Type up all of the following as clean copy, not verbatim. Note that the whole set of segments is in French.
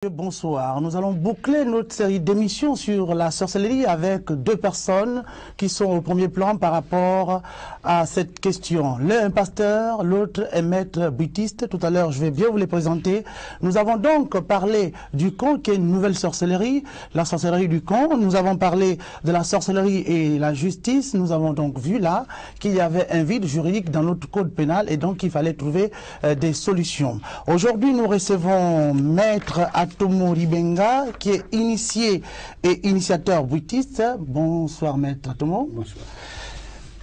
Bonsoir, nous allons boucler notre série d'émissions sur la sorcellerie avec deux personnes qui sont au premier plan par rapport à cette question. L'un est pasteur, l'autre est maître bouddhiste. Tout à l'heure, je vais bien vous les présenter. Nous avons donc parlé du conte qui est une nouvelle sorcellerie, la sorcellerie du conte. Nous avons parlé de la sorcellerie et la justice. Nous avons donc vu là qu'il y avait un vide juridique dans notre code pénal et donc il fallait trouver des solutions. Aujourd'hui, nous recevons maître Atomo Ribenga, qui est initié et initiateur bouddhiste. Bonsoir, maître Atomo. Bonsoir.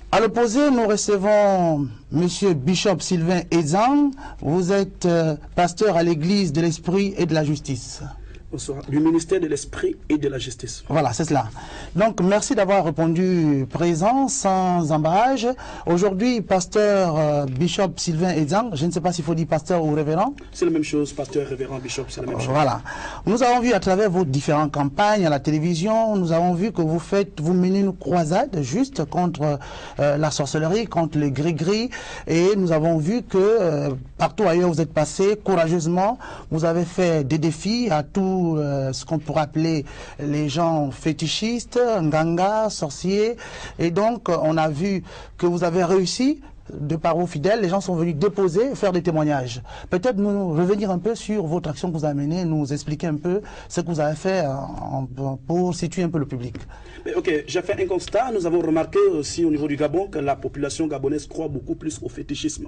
À l'opposé, nous recevons monsieur Bishop Sylvain Ezang. Vous êtes pasteur à l'église de l'Esprit et de la Justice. Bonsoir. Du ministère de l'Esprit et de la Justice. Voilà, c'est cela. Donc, merci d'avoir répondu présent, sans embâche. Aujourd'hui, pasteur Bishop Sylvain Ezang, je ne sais pas s'il faut dire pasteur ou révérend. C'est la même chose, pasteur, révérend, bishop, c'est la même chose. Voilà. Nous avons vu à travers vos différentes campagnes à la télévision, nous avons vu que vous menez une croisade juste contre la sorcellerie, contre les gris-gris. Et nous avons vu que partout ailleurs vous êtes passé courageusement. Vous avez fait des défis à tout ce qu'on pourrait appeler les gens fétichistes, nganga, sorciers. Et donc, on a vu que vous avez réussi. De par vos fidèles, les gens sont venus déposer, faire des témoignages. Peut-être nous revenir un peu sur votre action que vous avez menée, nous expliquer un peu ce que vous avez fait pour situer un peu le public. Mais ok, j'ai fait un constat. Nous avons remarqué aussi au niveau du Gabon que la population gabonaise croit beaucoup plus au fétichisme,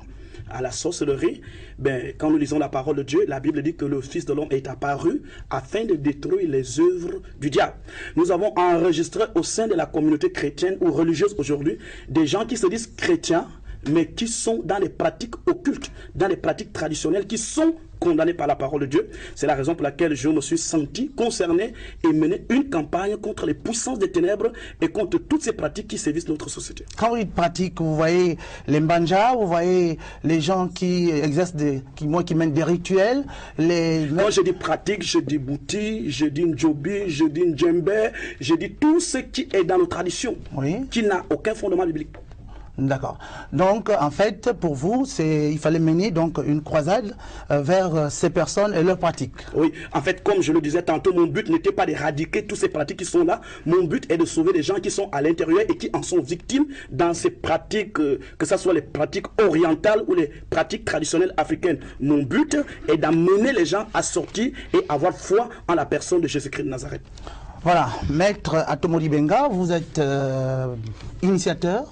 à la sorcellerie. Ben, quand nous lisons la parole de Dieu, la Bible dit que le Fils de l'homme est apparu afin de détruire les œuvres du diable. Nous avons enregistré au sein de la communauté chrétienne ou religieuse aujourd'hui des gens qui se disent chrétiens, mais qui sont dans les pratiques occultes, dans les pratiques traditionnelles, qui sont condamnés par la parole de Dieu. C'est la raison pour laquelle je me suis senti concerné et mené une campagne contre les puissances des ténèbres et contre toutes ces pratiques qui sévissent notre société. Quand vous dites pratique, vous voyez les mbanja, vous voyez les gens qui exercent qui mènent des rituels. Quand je dis pratique, je dis bouti, je dis njobi, je dis ndjembe, je dis tout ce qui est dans nos traditions, oui, qui n'a aucun fondement biblique. D'accord. Donc, en fait, pour vous, il fallait mener donc une croisade vers ces personnes et leurs pratiques. Oui, en fait, comme je le disais tantôt, mon but n'était pas d'éradiquer toutes ces pratiques qui sont là. Mon but est de sauver les gens qui sont à l'intérieur et qui en sont victimes dans ces pratiques, que ce soit les pratiques orientales ou les pratiques traditionnelles africaines. Mon but est d'amener les gens à sortir et avoir foi en la personne de Jésus-Christ de Nazareth. Voilà. Maître Atomo Ribenga, vous êtes initiateur.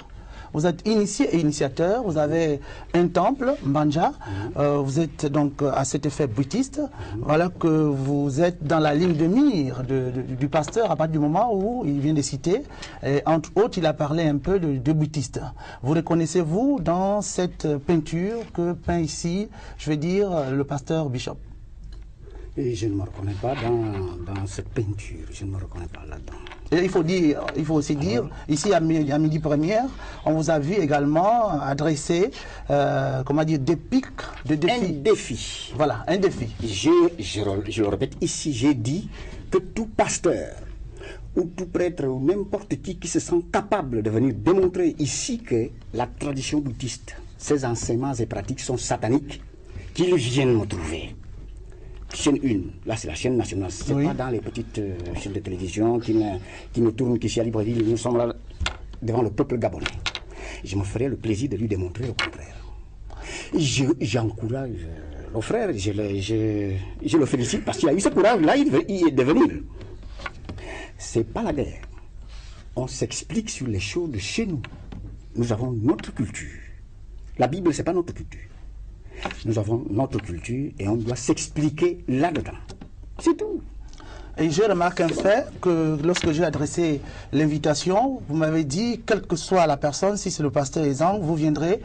Vous êtes initié et initiateur, vous avez un temple, Mbanja, vous êtes donc à cet effet bouddhiste. Voilà que vous êtes dans la ligne de mire du pasteur à partir du moment où il vient de citer. Et entre autres, il a parlé un peu de bouddhiste. Vous reconnaissez-vous dans cette peinture que peint ici, je vais dire, le pasteur Bishop? Et je ne me reconnais pas dans cette peinture, je ne me reconnais pas là-dedans. Et il faut aussi dire, ici à Midi Première, on vous a vu également adresser, comment dire, des pics, des défis. Un défi. Voilà, un défi. Je le répète ici, j'ai dit que tout pasteur ou tout prêtre ou n'importe qui se sent capable de venir démontrer ici que la tradition bouddhiste, ses enseignements et pratiques sont sataniques, qu'ils viennent me trouver. Chaîne 1, là c'est la chaîne nationale, c'est oui, pas dans les petites chaînes de télévision qui ne tournent qu'ici à Libreville. Nous sommes là devant le peuple gabonais. Je me ferai le plaisir de lui démontrer le contraire. J'encourage le frère, je le félicite parce qu'il a eu ce courage là, il est devenu. C'est pas la guerre. On s'explique sur les choses de chez nous. Nous avons notre culture. La Bible, c'est pas notre culture. Nous avons notre culture et on doit s'expliquer là-dedans. C'est tout. Et je remarque un fait que lorsque j'ai adressé l'invitation, vous m'avez dit, quelle que soit la personne, si c'est le pasteur Ezang, vous viendrez.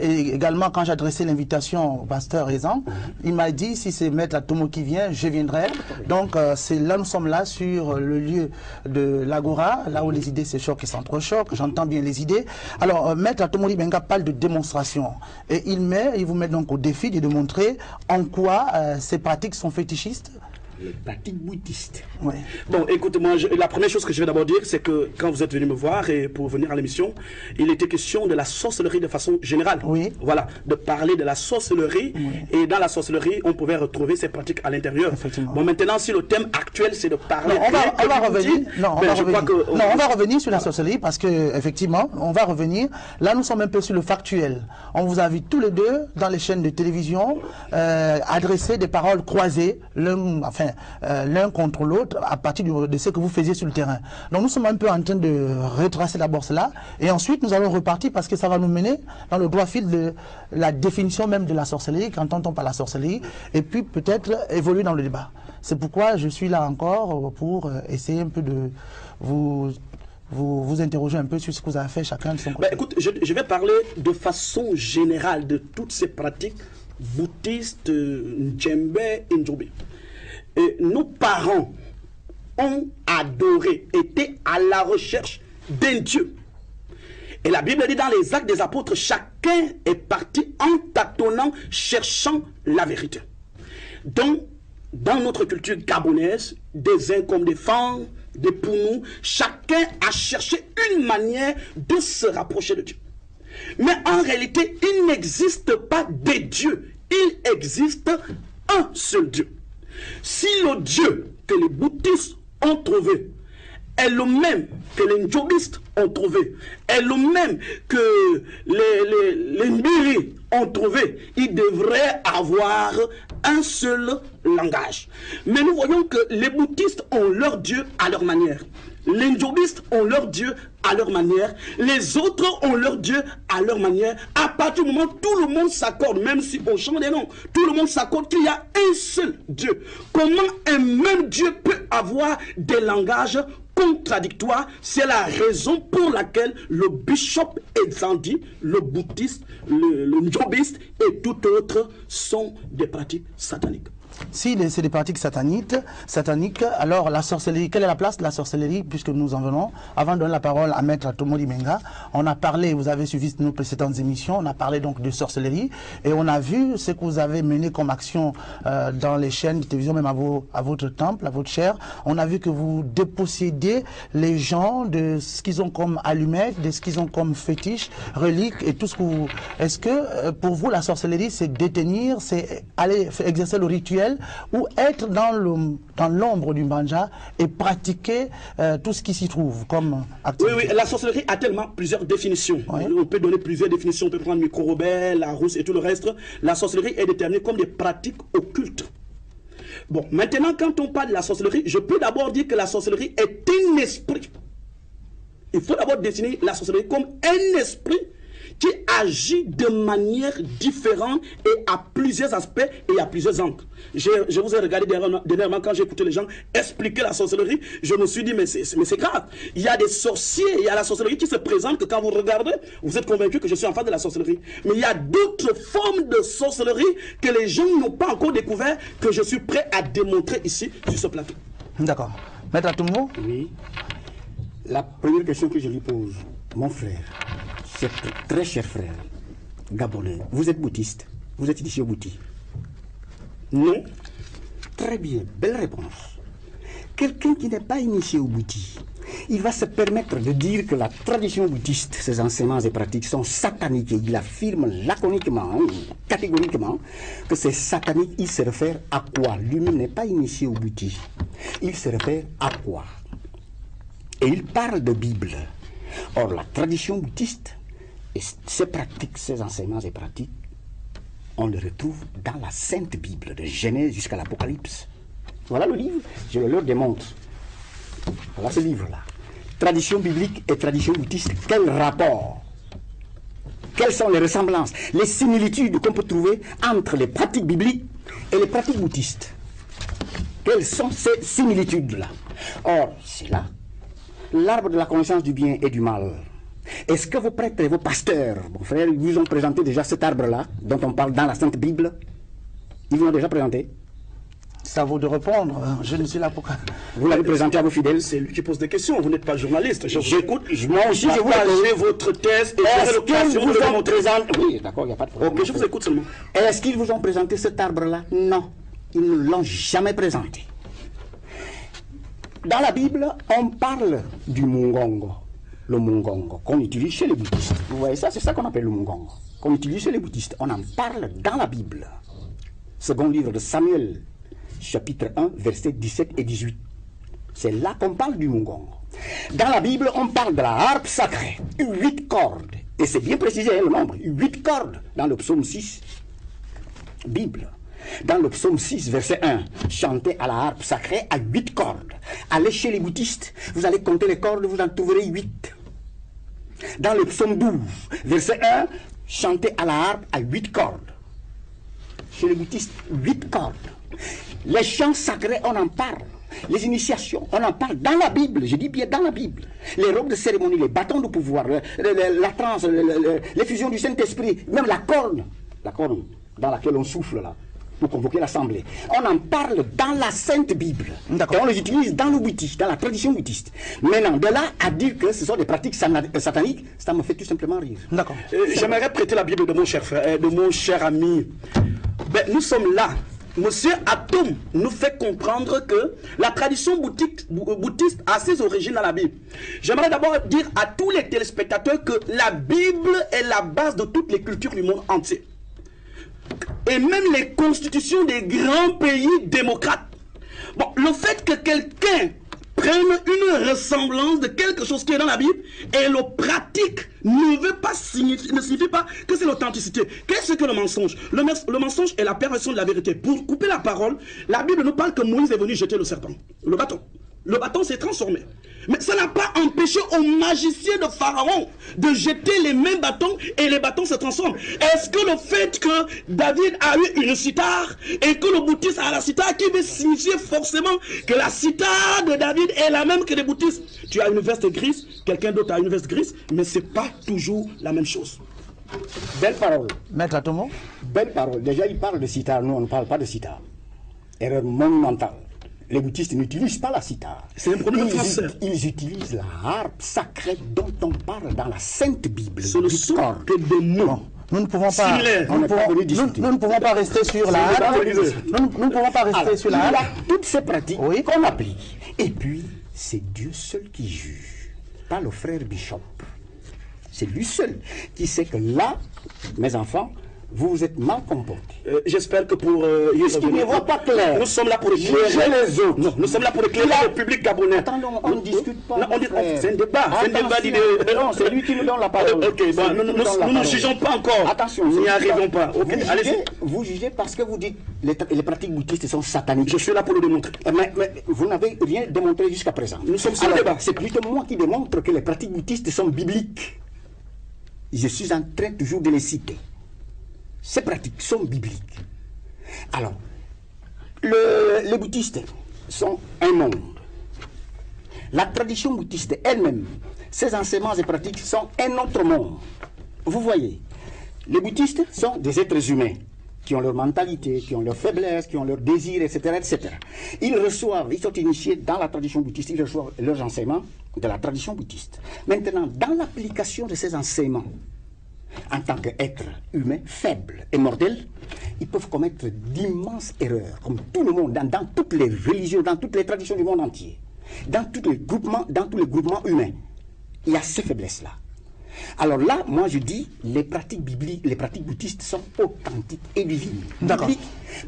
Et également, quand j'ai adressé l'invitation au pasteur Ezang, il m'a dit, si c'est Maître Atomo qui vient, je viendrai. Donc, c'est là, nous sommes là sur le lieu de l'Agora, là où les idées se choquent et s'entrechoquent. J'entends bien les idées. Alors, Maître Atomo Ribenga parle de démonstration. Et il vous met donc au défi de démontrer en quoi ces pratiques sont fétichistes. Les pratiques bouddhistes. Oui. Bon, écoute-moi, la première chose que je vais d'abord dire, c'est que quand vous êtes venu me voir et pour venir à l'émission, il était question de la sorcellerie de façon générale. Oui. Voilà, de parler de la sorcellerie. Oui. Et dans la sorcellerie, on pouvait retrouver ces pratiques à l'intérieur. Effectivement. Bon, maintenant, si le thème actuel, c'est de parler... Non, on va revenir. Non, on va revenir sur la sorcellerie parce que effectivement, on va revenir. Là, nous sommes un peu sur le factuel. On vous invite tous les deux dans les chaînes de télévision adresser des paroles croisées, l'un contre l'autre à partir de ce que vous faisiez sur le terrain. Donc nous sommes un peu en train de retracer d'abord cela et ensuite nous allons repartir parce que ça va nous mener dans le droit fil de la définition même de la sorcellerie, qu'entend-on par la sorcellerie, et puis peut-être évoluer dans le débat. C'est pourquoi je suis là encore pour essayer un peu de vous interroger un peu sur ce que vous avez fait chacun de son côté. Ben, écoute, je vais parler de façon générale de toutes ces pratiques bouddhistes, Ndjembe et Ndjobe. Et nos parents ont adoré, étaient à la recherche d'un Dieu. Et la Bible dit dans les Actes des Apôtres, chacun est parti en tâtonnant, cherchant la vérité. Donc, dans notre culture gabonaise, des uns comme des femmes, des poumons, chacun a cherché une manière de se rapprocher de Dieu. Mais en réalité, il n'existe pas des dieux. Il existe un seul Dieu. Si le Dieu que les bouddhistes ont trouvé est le même que les ndjobistes ont trouvé, est le même que les mbiri ont trouvé, il devrait avoir un seul langage. Mais nous voyons que les bouddhistes ont leur Dieu à leur manière. Les ndjobistes ont leur Dieu à leur manière. Les autres ont leur Dieu à leur manière. À partir du moment où tout le monde s'accorde, même si on change des noms, tout le monde s'accorde qu'il y a un seul Dieu. Comment un même Dieu peut avoir des langages contradictoires? C'est la raison pour laquelle le bishop Ezandi, le bouddhiste, le ndjobiste et tout autre sont des pratiques sataniques. Si c'est des pratiques sataniques, alors la sorcellerie, quelle est la place de la sorcellerie puisque nous en venons? Avant de donner la parole à Maître Tomodi Menga, on a parlé, vous avez suivi nos précédentes émissions, on a parlé donc de sorcellerie et on a vu ce que vous avez mené comme action dans les chaînes de télévision, même à votre temple, à votre chaire. On a vu que vous dépossédez les gens de ce qu'ils ont comme allumettes, de ce qu'ils ont comme fétiches, reliques et tout ce que vous... Est-ce que pour vous la sorcellerie c'est détenir, c'est aller exercer le rituel ou être dans l'ombre du Mbanja et pratiquer tout ce qui s'y trouve comme activité? Oui, la sorcellerie a tellement plusieurs définitions. Oui. On peut donner plusieurs définitions, on peut prendre Micro-Robert, la Rousse et tout le reste. La sorcellerie est déterminée comme des pratiques occultes. Bon, maintenant quand on parle de la sorcellerie, je peux d'abord dire que la sorcellerie est un esprit. Il faut d'abord définir la sorcellerie comme un esprit qui agit de manière différente et à plusieurs aspects et à plusieurs angles. Je vous ai regardé dernièrement quand j'ai écouté les gens expliquer la sorcellerie, je me suis dit mais c'est grave. Il y a des sorciers, il y a la sorcellerie qui se présente que quand vous regardez, vous êtes convaincu que je suis en face de la sorcellerie. Mais il y a d'autres formes de sorcellerie que les gens n'ont pas encore découvert, que je suis prêt à démontrer ici sur ce plateau. D'accord. Maître Atoumou? Oui. La première question que je lui pose, mon frère, très cher frère gabonais, vous êtes bouddhiste? Vous êtes ici au Bouti? Non. Très bien, belle réponse. Quelqu'un qui n'est pas initié au Bouti, il va se permettre de dire que la tradition bouddhiste, ses enseignements et pratiques sont sataniques. Et il affirme laconiquement, catégoriquement, que c'est satanique. Il se réfère à quoi? Lui-même n'est pas initié au Bouti. Il se réfère à quoi? Et il parle de Bible. Or, la tradition bouddhiste, et ses pratiques, ses enseignements et pratiques, on les retrouve dans la Sainte Bible, de Genèse jusqu'à l'Apocalypse. Voilà le livre, je le leur démontre. Voilà ce livre-là. Tradition biblique et tradition bouddhiste, quel rapport? Quelles sont les ressemblances, les similitudes qu'on peut trouver entre les pratiques bibliques et les pratiques bouddhistes? Quelles sont ces similitudes-là? Or, c'est là l'arbre de la connaissance du bien et du mal. Est-ce que vos prêtres et vos pasteurs, mon frère, ils vous ont présenté déjà cet arbre-là, dont on parle dans la Sainte Bible? Ils vous l'ont déjà présenté? C'est à vous de répondre. Je ne suis là pour... Vous l'avez présenté à vos fidèles? C'est lui qui pose des questions. Vous n'êtes pas journaliste. J'écoute. Moi aussi, je vous partagez votre thèse et est-ce qu'ils vous ont présenté... Oui, d'accord, il n'y a pas de problème. Ok, je vous écoute seulement. Est-ce qu'ils vous ont présenté cet arbre-là? Non. Ils ne l'ont jamais présenté. Dans la Bible, on parle du mungongo. Le mungongo, qu'on utilise chez les bouddhistes. Vous voyez ça, c'est ça qu'on appelle le mungongo. Qu'on utilise chez les bouddhistes. On en parle dans la Bible. Second livre de Samuel, chapitre 1, versets 17 et 18. C'est là qu'on parle du mungongo. Dans la Bible, on parle de la harpe sacrée. 8 cordes. Et c'est bien précisé, hein, le nombre. 8 cordes dans le psaume 6. Bible. Dans le psaume 6, verset 1, chantez à la harpe sacrée à 8 cordes. Allez chez les bouddhistes, vous allez compter les cordes, vous en trouverez 8. Dans le psaume 12, verset 1, chantez à la harpe à 8 cordes. Chez les bouddhistes, 8 cordes. Les chants sacrés, on en parle. Les initiations, on en parle dans la Bible, je dis bien dans la Bible. Les robes de cérémonie, les bâtons de pouvoir, la transe, l'effusion du Saint-Esprit, même la corne dans laquelle on souffle là, pour convoquer l'assemblée. On en parle dans la Sainte Bible. Et on les utilise dans le bouddhisme, dans la tradition bouddhiste. Maintenant, de là à dire que ce sont des pratiques sataniques, ça me fait tout simplement rire. D'accord. J'aimerais prêter la Bible de mon cher frère, de mon cher ami. Ben, nous sommes là. Monsieur Atom nous fait comprendre que la tradition bouddhiste a ses origines dans la Bible. J'aimerais d'abord dire à tous les téléspectateurs que la Bible est la base de toutes les cultures du monde entier. Et même les constitutions des grands pays démocrates. Bon, le fait que quelqu'un prenne une ressemblance de quelque chose qui est dans la Bible et le pratique ne signifie pas que c'est l'authenticité. Qu'est-ce que le mensonge? Le mensonge est la perversion de la vérité. Pour couper la parole, la Bible nous parle que Moïse est venu jeter le serpent, le bâton. Le bâton s'est transformé. Mais ça n'a pas empêché aux magiciens de Pharaon de jeter les mêmes bâtons et les bâtons se transforment. Est-ce que le fait que David a eu une cithare et que le bouddhiste a la cithare qui veut signifier forcément que la cithare de David est la même que les bouddhistes? Tu as une veste grise, quelqu'un d'autre a une veste grise, mais ce n'est pas toujours la même chose. Belle parole. Maître Atomo. Belle parole. Déjà, il parle de cithare. Nous, on ne parle pas de cithare. Erreur monumentale. Les bouddhistes n'utilisent pas la cithare. C'est un problème français. Ils utilisent la harpe sacrée dont on parle dans la Sainte Bible. Ce ne sont que des mots. Nous ne pouvons pas, nous ne pouvons pas rester sur la harpe. Nous ne pouvons pas rester sur la harpe. Il y a toutes ces pratiques qu'on applique. Et puis, c'est Dieu seul qui juge, pas le frère Bishop. C'est lui seul qui sait que là, mes enfants, vous vous êtes mal comportés. J'espère que pour... Puisqu'il ne voit pas clair. Nous sommes là pour éclairer les autres. Non, nous sommes là pour éclairer le public gabonais. Attendons, on ne discute pas. C'est un débat. C'est un débat d'idées. Non, c'est lui qui nous donne la parole. Ok, bon, nous ne jugeons pas encore. Attention. Nous n'y arrivons pas. Okay, vous jugez parce que vous dites les pratiques bouddhistes sont sataniques. Je suis là pour le démontrer. Mais vous n'avez rien démontré jusqu'à présent. Nous sommes sur le débat. C'est plutôt moi qui démontre que les pratiques bouddhistes sont bibliques. Je suis en train toujours de les citer. Ces pratiques sont bibliques. Alors, les bouddhistes sont un monde. La tradition bouddhiste elle-même, ses enseignements et pratiques sont un autre monde. Vous voyez, les bouddhistes sont des êtres humains qui ont leur mentalité, qui ont leurs faiblesses, qui ont leurs désirs, etc., etc. Ils sont initiés dans la tradition bouddhiste, ils reçoivent leurs enseignements de la tradition bouddhiste. Maintenant, dans l'application de ces enseignements, en tant qu'être humain faible et mortel, ils peuvent commettre d'immenses erreurs, comme tout le monde, dans toutes les religions, dans toutes les traditions du monde entier, dans tous les groupements humains. Il y a ces faiblesses-là. Alors là, moi je dis, les pratiques bibliques, les pratiques bouddhistes sont authentiques et divines. D'accord.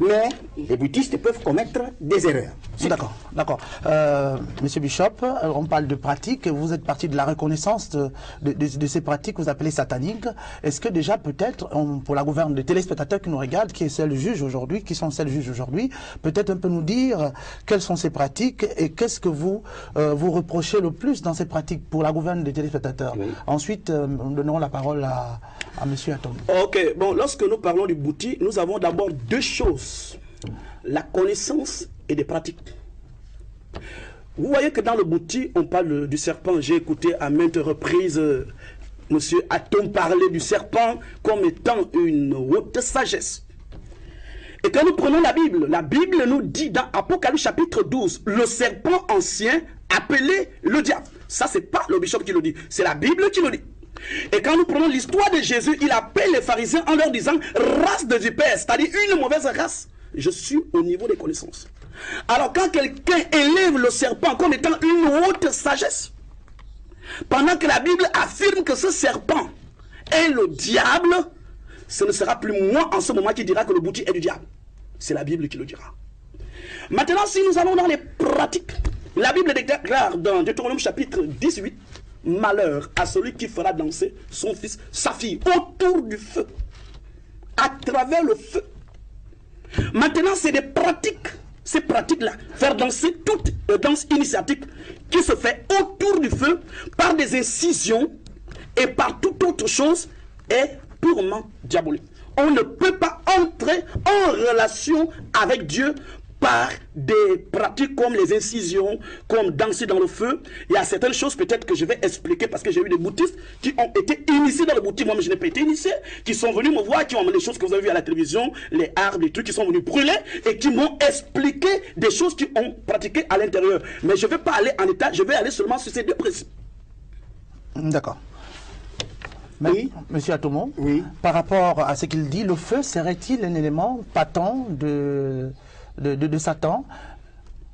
Mais les bouddhistes peuvent commettre des erreurs. D'accord, d'accord. Monsieur Bishop, on parle de pratiques, vous êtes parti de la reconnaissance de ces pratiques que vous appelez sataniques. Est-ce que déjà peut-être, pour la gouverne des téléspectateurs qui nous regardent, qui sont celles juges aujourd'hui, peut-être un peu nous dire quelles sont ces pratiques et qu'est-ce que vous reprochez le plus dans ces pratiques pour la gouverne des téléspectateurs. Oui. Ensuite, nous donnerons la parole à monsieur Atom. Ok, bon, lorsque nous parlons du bouddhisme, nous avons d'abord deux choses. La connaissance et des pratiques. Vous voyez que dans le bouddhisme, on parle du serpent. J'ai écouté à maintes reprises monsieur Atom parler du serpent comme étant une haute sagesse. Et quand nous prenons la Bible nous dit dans Apocalypse chapitre 12, le serpent ancien appelé le diable. Ça, c'est pas le bishop qui le dit, c'est la Bible qui le dit. Et quand nous prenons l'histoire de Jésus, il appelle les pharisiens en leur disant race de vipères, c'est-à-dire une mauvaise race. Je suis au niveau des connaissances. Alors quand quelqu'un élève le serpent comme étant une haute sagesse, pendant que la Bible affirme que ce serpent est le diable, ce ne sera plus moi en ce moment qui dira que le bouti est du diable. C'est la Bible qui le dira. Maintenant, si nous allons dans les pratiques, la Bible déclare dans Deutéronome chapitre 18, malheur à celui qui fera danser son fils, sa fille, autour du feu, à travers le feu. Maintenant, c'est des pratiques, ces pratiques-là, faire danser toute danse initiatique qui se fait autour du feu par des incisions et par toute autre chose est purement diabolique. On ne peut pas entrer en relation avec Dieu par des pratiques comme les incisions, comme danser dans le feu. Il y a certaines choses peut-être que je vais expliquer parce que j'ai eu des bouddhistes qui ont été initiés dans le bouddhisme. Moi, je n'ai pas été initié, qui sont venus me voir, qui ont amené les choses que vous avez vues à la télévision, les arbres, les trucs qui sont venus brûler et qui m'ont expliqué des choses qu'ils ont pratiquées à l'intérieur. Mais je ne vais pas aller en état, je vais aller seulement sur ces deux principes. D'accord. Oui. Monsieur Atomo, oui. Par rapport à ce qu'il dit, le feu serait-il un élément patent de Satan?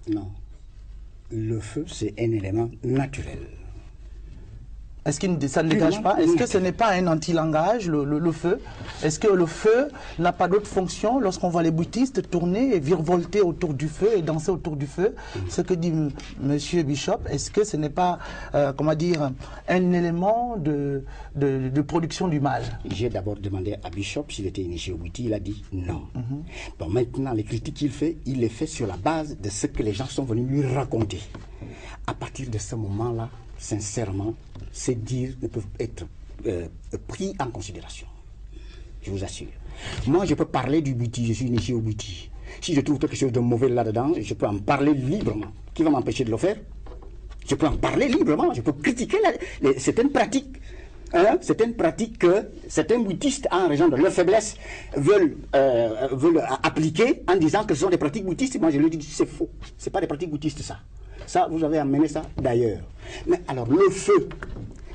Non. Le feu, c'est un élément naturel. Est-ce que ça ne dégage pas? Est-ce que ce n'est pas un anti-langage, le feu? Est-ce que le feu n'a pas d'autre fonction lorsqu'on voit les bouddhistes tourner et virevolter autour du feu et danser autour du feu? Ce que dit Monsieur Bishop, est-ce que ce n'est pas, comment dire, un élément de production du mal? J'ai d'abord demandé à Bishop s'il était initié au bouddhisme, il a dit non. Bon, maintenant, les critiques qu'il fait, il les fait sur la base de ce que les gens sont venus lui raconter. À partir de ce moment-là, sincèrement, ces dires ne peuvent être pris en considération. Je vous assure. Moi, je peux parler du bouddhisme, je suis initié au bouddhisme. Si je trouve quelque chose de mauvais là-dedans, je peux en parler librement. Qui va m'empêcher de le faire? Je peux en parler librement, je peux critiquer certaines pratiques. Certaines pratiques que certains bouddhistes, en raison de leur faiblesse, veulent appliquer en disant que ce sont des pratiques bouddhistes. Moi, je leur dis c'est faux. Ce n'est pas des pratiques bouddhistes, ça. Ça, vous avez amené ça d'ailleurs. Mais alors, le feu,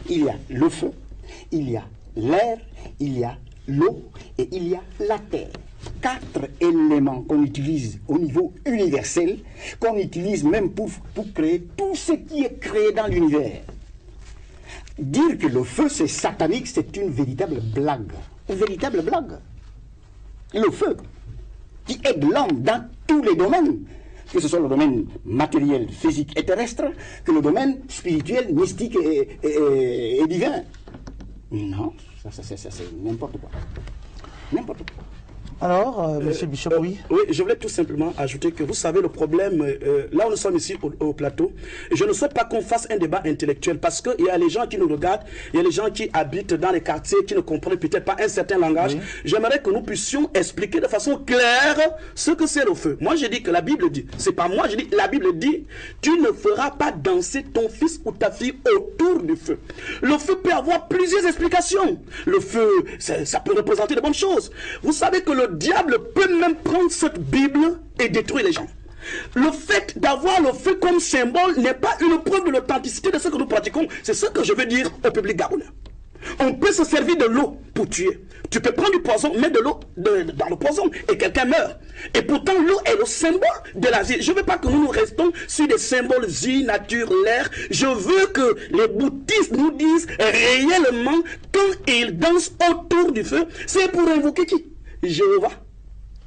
il y a le feu, il y a l'air, il y a l'eau et il y a la terre. 4 éléments qu'on utilise au niveau universel, qu'on utilise même pour créer tout ce qui est créé dans l'univers. Dire que le feu c'est satanique, c'est une véritable blague. Une véritable blague. Le feu, qui aide l'homme dans tous les domaines, que ce soit le domaine matériel, physique et terrestre, que le domaine spirituel, mystique et divin. Non, ça c'est n'importe quoi. N'importe quoi. Alors, Monsieur Bishop, oui. Oui, je voulais tout simplement ajouter que vous savez le problème, là où nous sommes ici au plateau, je ne souhaite pas qu'on fasse un débat intellectuel parce qu'il y a les gens qui nous regardent, il y a les gens qui habitent dans les quartiers qui ne comprennent peut-être pas un certain langage. Oui. J'aimerais que nous puissions expliquer de façon claire ce que c'est le feu. Moi, je dis que la Bible dit, c'est pas moi, je dis, la Bible dit, tu ne feras pas danser ton fils ou ta fille autour du feu. Le feu peut avoir plusieurs explications. Le feu, ça peut représenter de bonnes choses. Vous savez que le diable peut même prendre cette Bible et détruire les gens. Le fait d'avoir le feu comme symbole n'est pas une preuve de l'authenticité de ce que nous pratiquons. C'est ce que je veux dire au public gabonais. On peut se servir de l'eau pour tuer. Tu peux prendre du poison, mettre de l'eau dans le poison et quelqu'un meurt. Et pourtant, l'eau est le symbole de la vie. Je ne veux pas que nous restons sur des symboles naturels. Je veux que les bouddhistes nous disent réellement quand ils dansent autour du feu, c'est pour invoquer qui? Jéhovah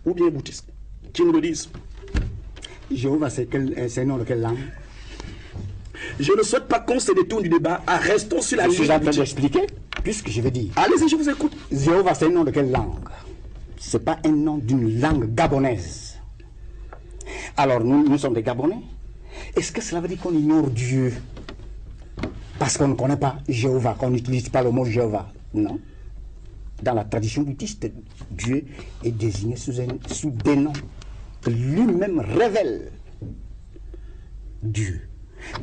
ou bien bouddhiste qui nous le disent. Jéhovah, c'est un nom de quelle langue? Je ne souhaite pas qu'on se détourne du débat. Restons sur la ligne. Je suis en train d'expliquer, puisque je vais dire. Allez-y, je vous écoute. Jéhovah, c'est un nom de quelle langue? Ce n'est pas un nom d'une langue gabonaise. Alors, nous sommes des Gabonais. Est-ce que cela veut dire qu'on ignore Dieu parce qu'on ne connaît pas Jéhovah, qu'on n'utilise pas le mot Jéhovah? Non. Dans la tradition bouddhiste, Dieu est désigné sous des noms que lui-même révèle. Dieu.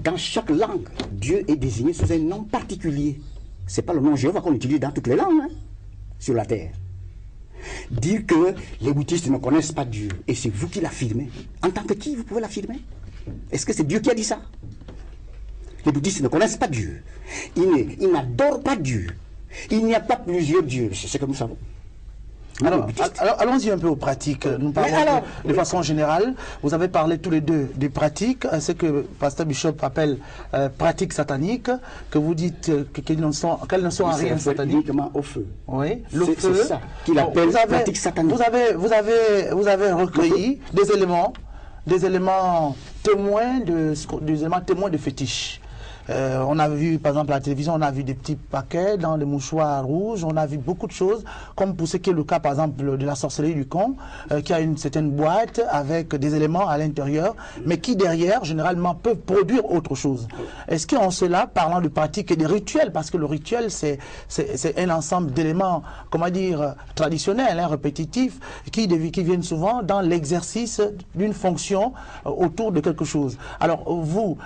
Dans chaque langue, Dieu est désigné sous un nom particulier. Ce n'est pas le nom Jéhovah qu'on utilise dans toutes les langues sur la terre. Dire que les bouddhistes ne connaissent pas Dieu, et c'est vous qui l'affirmez. En tant que qui vous pouvez l'affirmer? Est-ce que c'est Dieu qui a dit ça? Les bouddhistes ne connaissent pas Dieu. Ils n'adorent pas Dieu. Il n'y a pas plusieurs dieux, c'est ce que nous savons. Alors, allons-y un peu aux pratiques. Nous parlons de façon générale. Vous avez parlé tous les deux des pratiques, ce que Pasteur Bishop appelle pratiques sataniques, que vous dites qu'elles ne sont en rien sataniques. Uniquement au feu. Oui, le feu. C'est ça qu'il appelle pratique satanique. Vous avez recueilli des éléments témoins de fétiche. On a vu, par exemple, à la télévision, on a vu des petits paquets dans les mouchoirs rouges, on a vu beaucoup de choses, comme pour ce qui est le cas, par exemple, de la sorcellerie du con, qui a une certaine boîte avec des éléments à l'intérieur, mais qui, derrière, généralement, peuvent produire autre chose. Est-ce qu'en cela, parlant de pratiques et des rituels, parce que le rituel, c'est un ensemble d'éléments, comment dire, traditionnels, répétitifs, qui viennent souvent dans l'exercice d'une fonction autour de quelque chose. Alors, vous,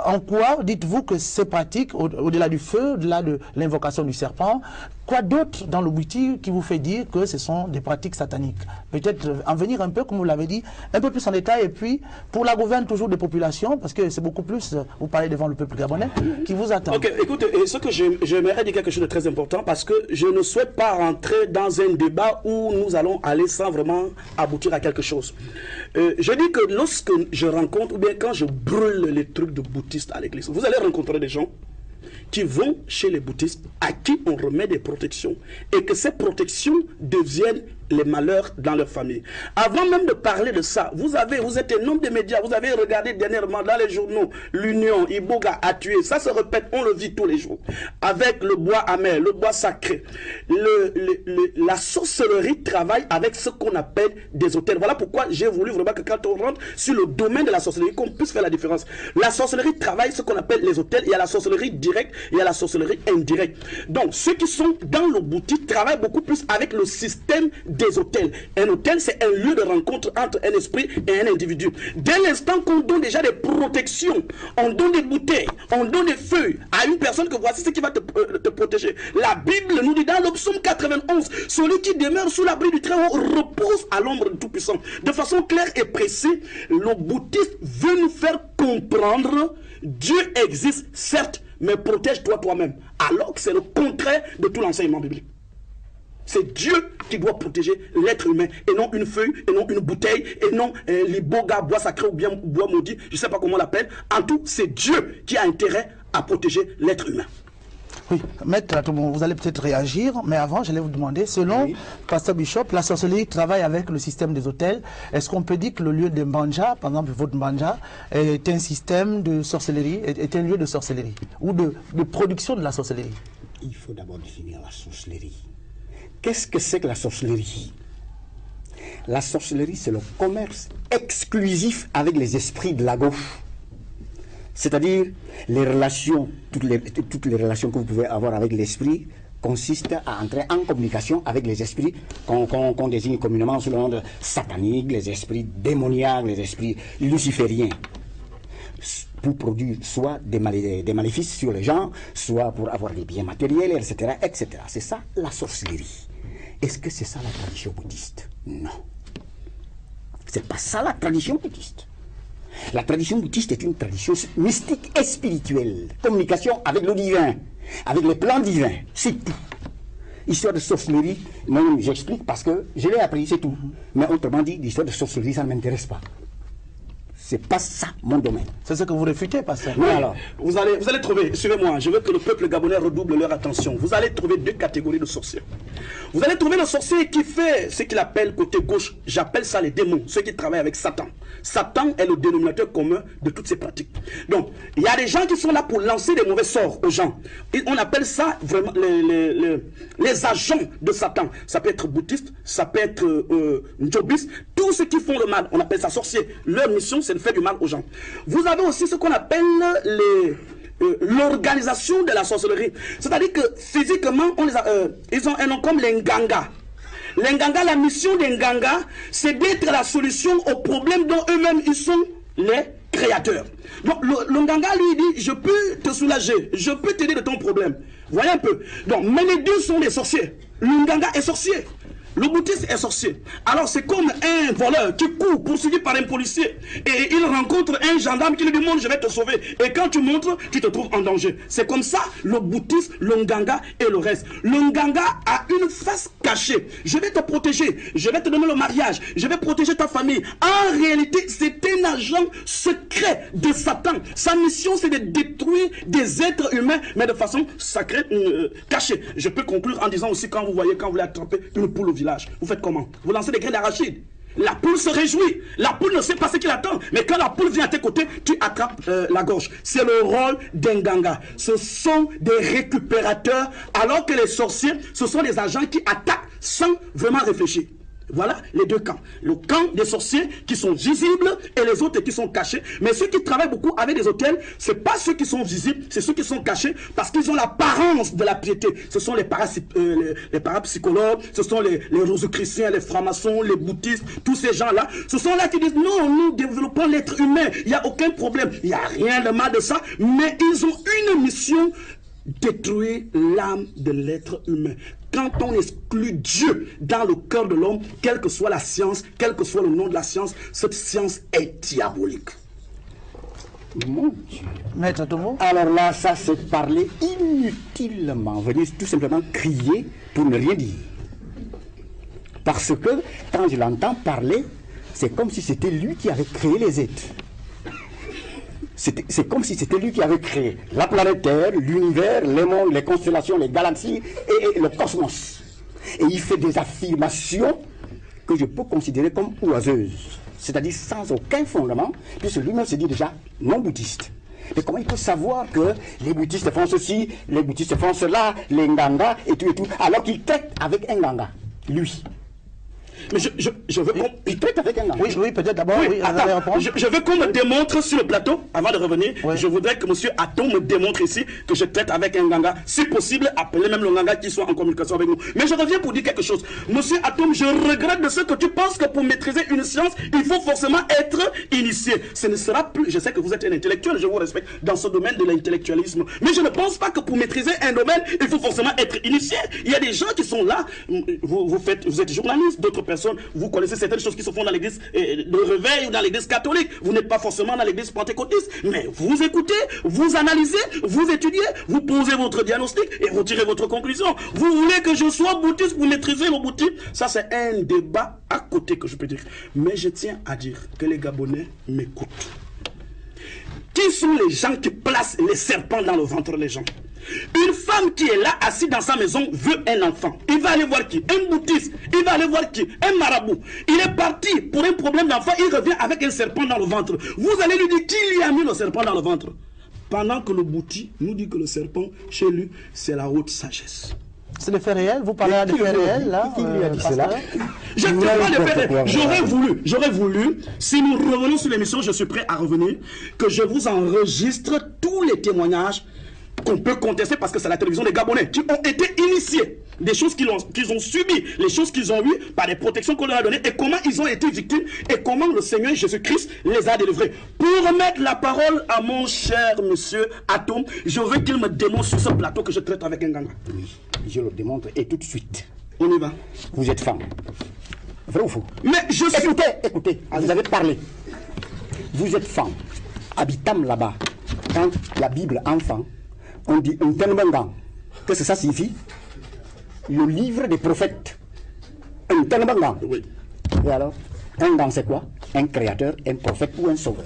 en quoi dites-vous que ces pratiques, au-delà du feu, au-delà de l'invocation du serpent, quoi d'autre dans le Bouti qui vous fait dire que ce sont des pratiques sataniques? Peut-être en venir un peu, comme vous l'avez dit, un peu plus en détail, et puis pour la gouverne toujours des populations, parce que c'est beaucoup plus, vous parlez devant le peuple gabonais, qui vous attend. Ok, écoutez, ce que j'aimerais dire quelque chose de très important, parce que je ne souhaite pas rentrer dans un débat où nous allons aller sans vraiment aboutir à quelque chose. Je dis que lorsque je rencontre, ou bien quand je brûle les trucs de bouddhistes à l'église, vous allez rencontrer des gens qui vont chez les bouddhistes à qui on remet des protections et que ces protections deviennent les malheurs dans leur famille. Avant même de parler de ça, vous êtes un homme de médias, vous avez regardé dernièrement dans les journaux, l'Union, Iboga a tué, ça se répète, on le vit tous les jours, avec le bois amer, le bois sacré. La sorcellerie travaille avec ce qu'on appelle des hôtels. Voilà pourquoi j'ai voulu vraiment que quand on rentre sur le domaine de la sorcellerie, qu'on puisse faire la différence. La sorcellerie travaille ce qu'on appelle les hôtels, il y a la sorcellerie directe, il y a la sorcellerie indirecte. Donc ceux qui sont dans le boutique travaillent beaucoup plus avec le système des hôtels. Un hôtel, c'est un lieu de rencontre entre un esprit et un individu. Dès l'instant qu'on donne déjà des protections, on donne des bouteilles, on donne des feuilles à une personne que voici ce qui va te protéger. La Bible nous dit dans le psaume 91, celui qui demeure sous l'abri du Très-Haut repose à l'ombre du Tout-Puissant. De façon claire et précise, le bouddhiste veut nous faire comprendre Dieu existe, certes, mais protège-toi toi-même. Alors que c'est le contraire de tout l'enseignement biblique. C'est Dieu qui doit protéger l'être humain et non une feuille, et non une bouteille, et non les bogas, bois sacré ou bien bois maudit, je ne sais pas comment on l'appelle. En tout, c'est Dieu qui a intérêt à protéger l'être humain. Oui, Maître Atoumou, vous allez peut-être réagir, mais avant, j'allais vous demander, selon Pasteur Bishop, la sorcellerie travaille avec le système des hôtels. Est-ce qu'on peut dire que le lieu de Mbanja, par exemple votre Mbanja, est un système de sorcellerie, est un lieu de sorcellerie, ou de production de la sorcellerie? Il faut d'abord définir la sorcellerie. Qu'est-ce que c'est que la sorcellerie? La sorcellerie, c'est le commerce exclusif avec les esprits de la gauche. C'est-à-dire, les relations, toutes les relations que vous pouvez avoir avec l'esprit consistent à entrer en communication avec les esprits qu'on désigne communément sous le nom de sataniques, les esprits démoniaques, les esprits lucifériens, pour produire soit des maléfices sur les gens, soit pour avoir des biens matériels, etc., etc. C'est ça la sorcellerie. Est-ce que c'est ça la tradition bouddhiste? Non. C'est pas ça la tradition bouddhiste. La tradition bouddhiste est une tradition mystique et spirituelle. Communication avec le divin, avec les plans divins, c'est tout. Histoire de sorcellerie, moi-même j'explique parce que je l'ai appris, c'est tout. Mais autrement dit, l'histoire de sorcellerie, ça ne m'intéresse pas. C'est pas ça mon domaine. C'est ce que vous réfutez, pasteur. Oui, alors, vous allez trouver, suivez-moi, je veux que le peuple gabonais redouble leur attention. Vous allez trouver deux catégories de sorciers. Vous allez trouver le sorcier qui fait ce qu'il appelle côté gauche, j'appelle ça les démons, ceux qui travaillent avec Satan. Satan est le dénominateur commun de toutes ces pratiques. Donc, il y a des gens qui sont là pour lancer des mauvais sorts aux gens. Et on appelle ça vraiment les agents de Satan. Ça peut être bouddhiste, ça peut être njobiste, tous ceux qui font le mal, on appelle ça sorcier. Leur mission, c'est de faire du mal aux gens. Vous avez aussi ce qu'on appelle l'organisation de la sorcellerie. C'est-à-dire que physiquement, ils ont un nom comme les Nganga. Les Nganga, la mission des Nganga, c'est d'être la solution aux problèmes dont eux-mêmes ils sont les créateurs. Donc le Nganga lui dit, je peux te soulager, je peux t'aider de ton problème. Voyez un peu. Donc, mais les deux sont des sorciers. Le Nganga est sorcier. Le boutiste est sorcier. Alors c'est comme un voleur qui court poursuivi par un policier et il rencontre un gendarme qui lui demande je vais te sauver. Et quand tu montres, tu te trouves en danger. C'est comme ça le boutiste, le nganga et le reste. Le nganga a une face cachée. Je vais te protéger, je vais te donner le mariage, je vais protéger ta famille. En réalité, c'est un agent secret de Satan. Sa mission c'est de détruire des êtres humains mais de façon sacrée, cachée. Je peux conclure en disant aussi quand vous voulez attraper une poule au village, vous faites comment? Vous lancez des graines d'arachide. La poule se réjouit. La poule ne sait pas ce qu'il attend. Mais quand la poule vient à tes côtés, tu attrapes la gorge. C'est le rôle d'un nganga. Ce sont des récupérateurs, alors que les sorciers, ce sont des agents qui attaquent sans vraiment réfléchir. Voilà les deux camps. Le camp des sorciers qui sont visibles et les autres qui sont cachés. Mais ceux qui travaillent beaucoup avec des hôtels, ce n'est pas ceux qui sont visibles, c'est ceux qui sont cachés parce qu'ils ont l'apparence de la piété. Ce sont les parapsychologues, ce sont les rosicruciens, les francs-maçons, les bouddhistes, tous ces gens-là. Ce sont là qui disent non, nous développons l'être humain, il n'y a aucun problème, il n'y a rien de mal de ça, mais ils ont une mission: détruire l'âme de l'être humain. Quand on exclut Dieu dans le cœur de l'homme, quelle que soit la science, quel que soit le nom de la science, cette science est diabolique. Mon Dieu. Maître Tomo. Alors là, ça c'est parler inutilement, venir tout simplement crier pour ne rien dire. Parce que quand je l'entends parler, c'est comme si c'était lui qui avait créé les êtres. C'est comme si c'était lui qui avait créé la planète Terre, l'univers, les mondes, les constellations, les galaxies et le cosmos. Et il fait des affirmations que je peux considérer comme oiseuses, c'est-à-dire sans aucun fondement, puisque lui-même se dit déjà non bouddhiste. Mais comment il peut savoir que les bouddhistes font ceci, les bouddhistes font cela, les ngangas et tout, alors qu'il traite avec un nganga, lui? Mais je veux qu'on... Il traite avec un nganga. Oui, peut-être d'abord. Oui, attends, je veux qu'on me démontre sur le plateau, avant de revenir, je voudrais que M. Atom me démontre ici que je traite avec un nganga. Si possible, appelez même le nganga qui soit en communication avec nous. Mais je reviens pour dire quelque chose. M. Atom, je regrette de ce que tu penses que pour maîtriser une science, il faut forcément être initié. Ce ne sera plus... Je sais que vous êtes un intellectuel, je vous respecte dans ce domaine de l'intellectualisme. Mais je ne pense pas que pour maîtriser un domaine, il faut forcément être initié. Il y a des gens qui sont là, vous êtes journaliste, d'autres personnes, vous connaissez certaines choses qui se font dans l'église de réveil ou dans l'église catholique. Vous n'êtes pas forcément dans l'église pentecôtiste, mais vous écoutez, vous analysez, vous étudiez, vous posez votre diagnostic et vous tirez votre conclusion. Vous voulez que je sois bouddhiste pour maîtriser le bouddhisme? Ça, c'est un débat à côté que je peux dire. Mais je tiens à dire que les Gabonais m'écoutent. Qui sont les gens qui placent les serpents dans le ventre des gens? Une femme qui est là, assise dans sa maison, veut un enfant. Il va aller voir qui? Un bouddhiste. Il va aller voir qui? Un marabout. Il est parti pour un problème d'enfant, il revient avec un serpent dans le ventre. Vous allez lui dire qui lui a mis le serpent dans le ventre? Pendant que le bouddhiste nous dit que le serpent, chez lui, c'est la haute sagesse. C'est des faits réels? Vous parlez de faits réels, là? Qui lui a dit cela? Je ne sais pas les faits réels. J'aurais voulu, si nous revenons sur l'émission, je suis prêt à revenir, que je vous enregistre tous les témoignages qu'on peut contester parce que c'est la télévision des Gabonais qui ont été initiés, des choses qu'ils ont subies, les choses qu'ils ont eues par des protections qu'on leur a données et comment ils ont été victimes et comment le Seigneur Jésus-Christ les a délivrés. Pour remettre la parole à mon cher monsieur Atom, je veux qu'il me démontre sur ce plateau que je traite avec un ganga. Oui, je le démontre et tout de suite. On y va. Vous êtes femme. Vrai ou faux? Mais je suis... Écoutez, vous avez parlé. Vous êtes femme. Habitant là-bas. Quand la Bible enfant, on dit un tenbangan. Qu'est-ce que ça signifie? Le livre des prophètes. Un tenbangan. Oui. Et alors, un gang c'est quoi? Un créateur, un prophète ou un sauveur.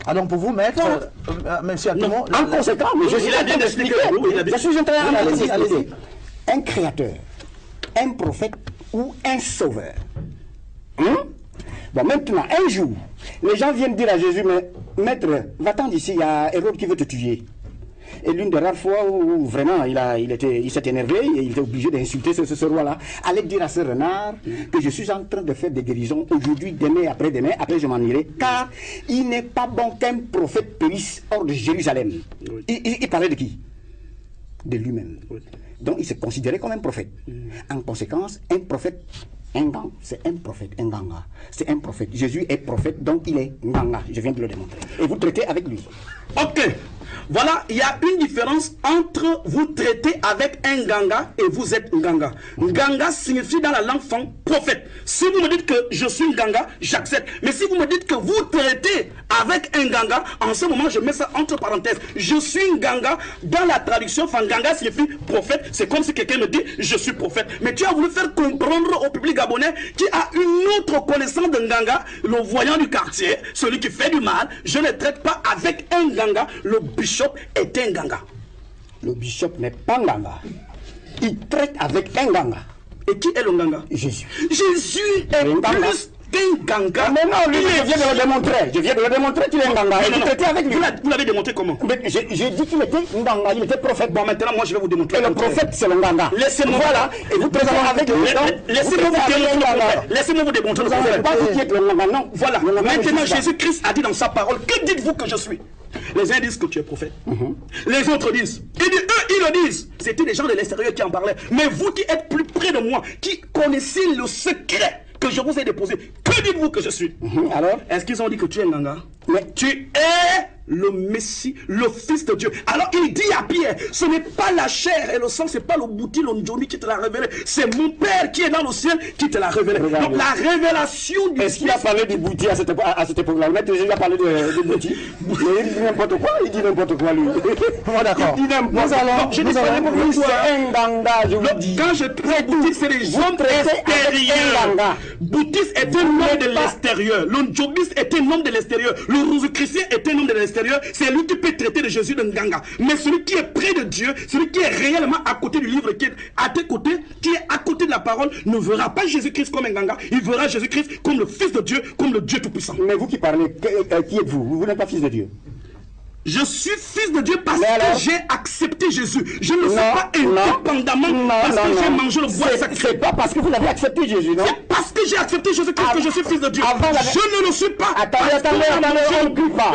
Alors pour vous, maître, monsieur Atomon... En conséquence, mais je suis en train d'expliquer. Je suis en train d'expliquer. Un créateur, un prophète ou un sauveur. Bon, maintenant, un jour, les gens viennent dire à Jésus, mais maître, va-t'en d'ici, il y a Hérode qui veut te tuer. Et l'une des rares fois où vraiment il s'est énervé et il était obligé d'insulter ce roi-là, allait dire à ce renard que je suis en train de faire des guérisons aujourd'hui, demain, après je m'en irai, car il n'est pas bon qu'un prophète périsse hors de Jérusalem. Oui. Il parlait de qui? De lui-même. Oui. Donc il se considérait comme un prophète. En conséquence, un prophète, un gang, c'est un prophète, un ganga. C'est un prophète. Jésus est prophète, donc il est nganga. Je viens de le démontrer. Et vous traitez avec lui. Ok. Voilà, il y a une différence entre vous traiter avec un Nganga et vous êtes Nganga. Nganga signifie dans la langue fang prophète. Si vous me dites que je suis Nganga, j'accepte. Mais si vous me dites que vous traitez avec un Nganga, en ce moment, je mets ça entre parenthèses. Je suis Nganga. Dans la traduction, Nganga signifie prophète. C'est comme si quelqu'un me dit je suis prophète. Mais tu as voulu faire comprendre au public gabonais qui a une autre connaissance de Nganga, le voyant du quartier, celui qui fait du mal. Je ne traite pas avec un Nganga. Le bishop est un Nganga. Le bishop n'est pas Nganga. Il traite avec un Nganga. Et qui est le Nganga? Jésus. Jésus est plus qu'un Nganga. Mais non, lui, je viens de le démontrer. Je viens de le démontrer qu'il est Nganga. Et vous traitez avec lui. Vous l'avez démontré comment? J'ai dit qu'il était Nganga, il était prophète. Bon, maintenant, moi, je vais vous démontrer. Et le prophète, c'est le Nganga. Laissez-moi. Voilà. Et vous traitez avec lui. Laissez-moi vous démontrer le prophète. Laissez-moi vous démontrer le prophète. Pas vous qui êtes le Nganga, non. Voilà. Maintenant, Jésus-Christ a dit dans sa parole, que dites-vous que je suis? Les uns disent que tu es prophète. Les autres disent. Eux, ils le disent. C'était des gens de l'extérieur qui en parlaient. Mais vous qui êtes plus près de moi, qui connaissez le secret que je vous ai déposé, que dites-vous que je suis? Alors? Est-ce qu'ils ont dit que tu es Nganga? Mais tu es le Messie, le Fils de Dieu. Alors il dit à Pierre, ce n'est pas la chair et le sang, c'est pas le bouti, le njomi qui te l'a révélé, c'est mon Père qui est dans le ciel qui te l'a révélé. Regardez. Donc la révélation du Est-ce qu'il a parlé du bouti à cette époque-là? Le maître Jésus a parlé du bouti. Mais il dit n'importe quoi, il dit n'importe quoi lui. Bon, d'accord. Il dit n'importe quoi. Non, je dis pas n'importe quoi. C'est un Nganga, je vous dis. Quand je traite boutis, c'est les hommes extérieurs. Boutis est un homme de l'extérieur. Le njobiste est un homme de l'extérieur. Le rosicrucien est un homme de l'extérieur. C'est lui qui peut traiter de Jésus de Nganga. Mais celui qui est près de Dieu, celui qui est réellement à côté du livre, qui est à tes côtés, qui est à côté de la parole, ne verra pas Jésus-Christ comme un Nganga. Il verra Jésus-Christ comme le Fils de Dieu, comme le Dieu Tout-Puissant. Mais vous qui parlez, qui êtes-vous? Vous n'êtes pas fils de Dieu. Je suis fils de Dieu parce alors, que j'ai accepté Jésus. Je ne le fais pas indépendamment parce que j'ai mangé le bois sacré. C'est pas parce que vous avez accepté Jésus, non? C'est parce que j'ai accepté Jésus-Christ que je suis fils de Dieu. Je ne le suis pas. Attendez, on ne crie pas.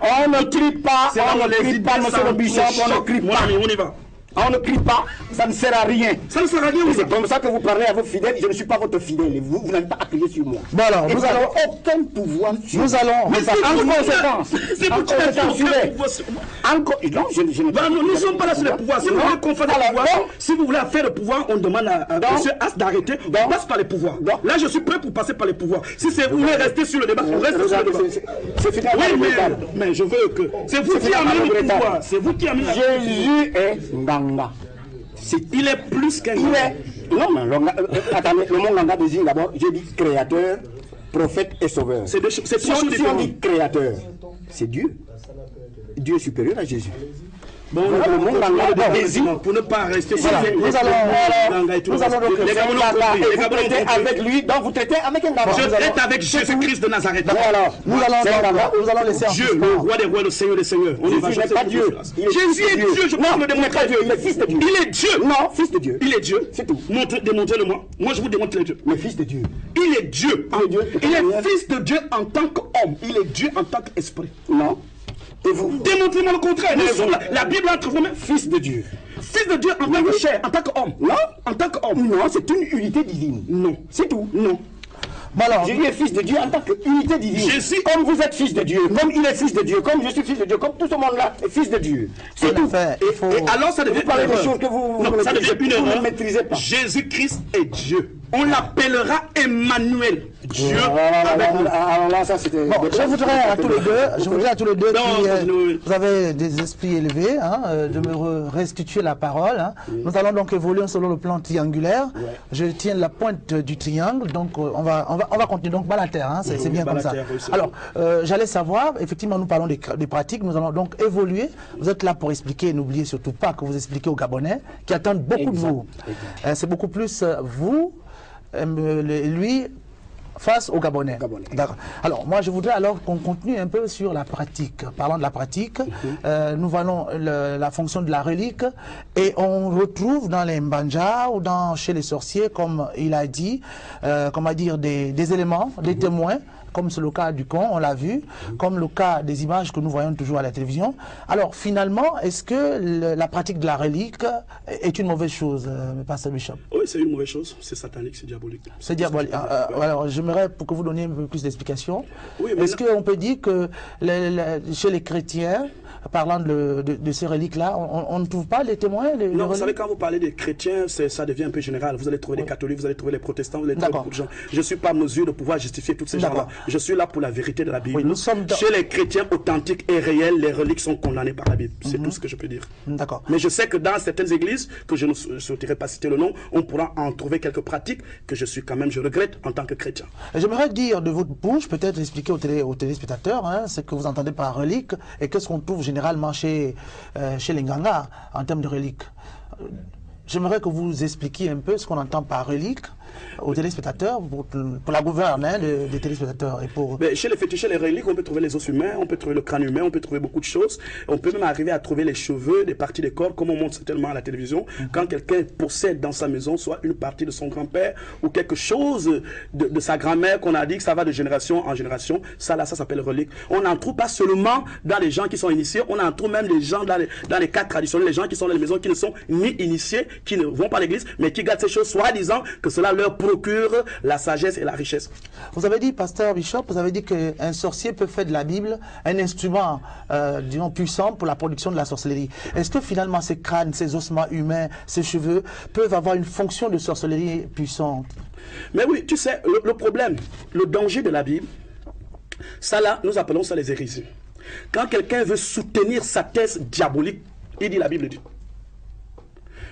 On ne crie pas, on ne crie pas, monsieur le bishop, on ne crie pas. On y va. On ne crie pas, ça ne sert à rien. Ça ne sert à rien. C'est comme ça que vous parlez à vos fidèles. Je ne suis pas votre fidèle. Et vous n'avez pas appuyé sur moi. Bon alors, et nous n'avons aucun pouvoir sur nous allons. Mais en conséquence. C'est pour Non, nous ne sommes pas là sur le pouvoir. Si vous voulez qu'on fasse le pouvoir, si vous voulez faire le pouvoir, on demande à M. As d'arrêter. On passe par les pouvoirs. Là, je suis prêt pour passer par les pouvoirs. Si vous voulez rester sur le débat, on reste sur le débat. C'est finalement mais je veux que. C'est vous qui amenez le pouvoir. C'est vous qui amenez. Jésus est Nganga. Il est plus qu'un Nganga. Non, mais attendez, le mot Nganga désigne d'abord, j'ai dit créateur, prophète et sauveur. C'est si on dit créateur, c'est Dieu. Dieu est supérieur à Jésus. Bon, le monde désigne pour ne pas rester sur nous allons donc traiter avec lui, donc vous traitez avec un Nganga. Je traite avec Jésus-Christ de Nazareth. Nous allons laisser Dieu, le roi des rois, le Seigneur des seigneurs. Jésus n'est pas Dieu. Jésus est Dieu, je peux le démontrer. Il est fils de Dieu. Il est Dieu. Non, fils de Dieu. Il est Dieu. C'est tout. Démontrez-le-moi. Moi, je vous démontre qu'il est Dieu. Mais fils de Dieu. Il est Dieu. Il est fils de Dieu en tant qu'homme. Il est Dieu en tant qu'esprit. Non. Et vous? Démontrez-moi le contraire. La Bible entre vous-même. Fils de Dieu. Fils de Dieu en tant que chair, en tant qu'homme. Non. En tant qu'homme. Non, c'est une unité divine. Non. C'est tout. Non. Bon alors, Jésus est fils de Dieu en tant qu'unité divine. Comme vous êtes fils de Dieu, comme il est fils de Dieu, comme je suis fils de Dieu, comme tout ce monde-là est fils de Dieu. C'est tout. Et alors ça devient vous parlez des choses que vous ne maîtrisez pas. Jésus-Christ est Dieu. On l'appellera Emmanuel. Dieu avec nous. Alors là, ça c'était. Bon, je voudrais à tous les deux, qui vous avez des esprits élevés, de me restituer la parole. Nous allons donc évoluer selon le plan triangulaire. Je tiens la pointe du triangle, donc on va continuer. Donc bas la terre, c'est bien comme ça. Alors, j'allais savoir, effectivement, nous parlons des pratiques, nous allons donc évoluer. Vous êtes là pour expliquer, n'oubliez surtout pas que vous expliquez aux Gabonais qui attendent beaucoup de vous. C'est beaucoup plus vous, lui, face aux Gabonais. D'accord. Alors, moi, je voudrais alors qu'on continue un peu sur la pratique. Parlant de la pratique, nous voyons la fonction de la relique et on retrouve dans les mbanja ou chez les sorciers, comme il a dit, comment dire, des éléments, des témoins, comme c'est le cas du con, on l'a vu, comme le cas des images que nous voyons toujours à la télévision. Alors, finalement, est-ce que la pratique de la relique est une mauvaise chose, Pasteur Bishop? Oui, c'est une mauvaise chose. C'est satanique, c'est diabolique. C'est diabolique. Alors, j'aimerais pour que vous donniez un peu plus d'explications. Oui, est-ce qu'on peut dire que chez les chrétiens, parlant de ces reliques-là, on ne trouve pas les témoins Non, vous savez, quand vous parlez des chrétiens, ça devient un peu général. Vous allez trouver des catholiques, vous allez trouver les protestants, vous allez trouver beaucoup de gens. Je ne suis pas en mesure de pouvoir justifier tous ces gens-là. Je suis là pour la vérité de la Bible. Oui, Chez les chrétiens authentiques et réels, les reliques sont condamnées par la Bible. C'est tout ce que je peux dire. D'accord. Mais je sais que dans certaines églises, que je ne souhaiterais pas citer le nom, on pourra en trouver quelques pratiques que je regrette en tant que chrétien. J'aimerais dire de votre bouche, peut-être expliquer aux téléspectateurs ce que vous entendez par relique et qu'est-ce qu'on trouve généralement chez les Nganga en termes de reliques. J'aimerais que vous expliquiez un peu ce qu'on entend par relique aux téléspectateurs, pour la gouverne des téléspectateurs. Et pour... Mais chez les fétiches, les reliques, on peut trouver les os humains, on peut trouver le crâne humain, on peut trouver beaucoup de choses. On peut même arriver à trouver les cheveux, des parties des corps, comme on montre certainement à la télévision. Quand quelqu'un possède dans sa maison soit une partie de son grand-père ou quelque chose de sa grand-mère qu'on a dit que ça va de génération en génération, ça s'appelle relique. On n'en trouve pas seulement dans les gens qui sont initiés, on en trouve même des gens dans les cas traditionnels, les gens qui sont dans les maisons qui ne sont ni initiés, qui ne vont pas à l'église, mais qui gardent ces choses, soi-disant que cela leur procure la sagesse et la richesse. Vous avez dit, pasteur Bishop, vous avez dit qu'un sorcier peut faire de la Bible un instrument, disons, puissant pour la production de la sorcellerie. Est-ce que finalement ces crânes, ces ossements humains, ces cheveux peuvent avoir une fonction de sorcellerie puissante? Mais oui, tu sais, le problème, le danger de la Bible, ça là, nous appelons ça les hérésies. Quand quelqu'un veut soutenir sa thèse diabolique, il dit la Bible dit.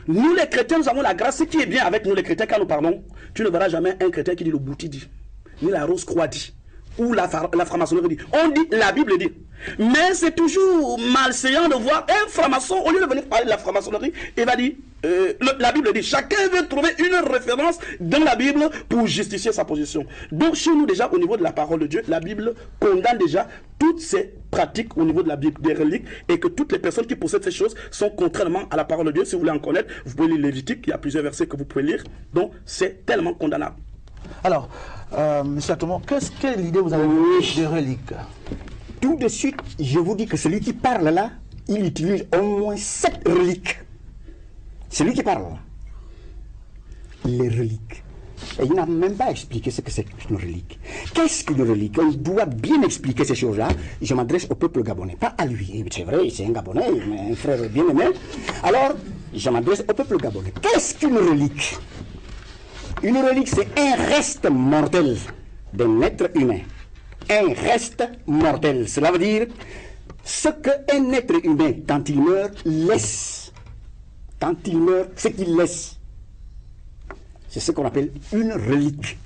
Nous les chrétiens, nous avons la grâce. Ce qui est bien avec nous les chrétiens quand nous parlons, tu ne verras jamais un chrétien qui dit le bouti dit, ni la rose croix dit, ou la franc-maçonnerie dit. On dit, la Bible dit. Mais c'est toujours malséant de voir un franc-maçon, au lieu de venir parler de la franc-maçonnerie, il va dire, la Bible dit, chacun veut trouver une référence dans la Bible pour justifier sa position. Donc chez nous déjà, au niveau de la parole de Dieu, la Bible condamne déjà toutes ces pratiques au niveau de la Bible, des reliques, et que toutes les personnes qui possèdent ces choses sont contrairement à la parole de Dieu. Si vous voulez en connaître, vous pouvez lire Lévitique, il y a plusieurs versets que vous pouvez lire, donc c'est tellement condamnable. Alors, M. Atomo, quelle idée vous avez des reliques? Tout de suite, je vous dis que celui qui parle là, il utilise au moins 7 reliques. Celui qui parle là, les reliques. Et il n'a même pas expliqué ce que c'est qu'une relique. Qu'est-ce qu'une relique? On doit bien expliquer ces choses-là. Je m'adresse au peuple gabonais, pas à lui. C'est vrai, c'est un Gabonais, un frère bien aimé. Alors, je m'adresse au peuple gabonais. Qu'est-ce qu'une relique? Une relique, c'est un reste mortel d'un être humain. Un reste mortel. Cela veut dire ce qu'un être humain, quand il meurt, laisse. Quand il meurt, ce qu'il laisse. C'est ce qu'on appelle une relique.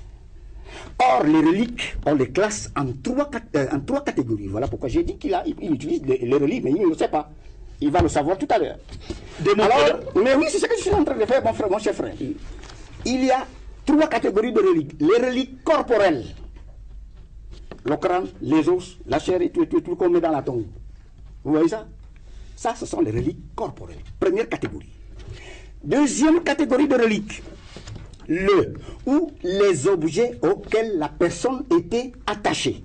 Or, les reliques, on les classe en trois catégories. Voilà pourquoi j'ai dit qu'il utilise les reliques, mais il ne le sait pas. Il va le savoir tout à l'heure. Alors, mais oui, c'est ce que je suis en train de faire, mon cher frère. Il y a 3 catégories de reliques. Les reliques corporelles. Le crâne, les os, la chair et tout qu'on met dans la tombe. Vous voyez ça? Ça, ce sont les reliques corporelles. Première catégorie. Deuxième catégorie de reliques. Le ou les objets auxquels la personne était attachée.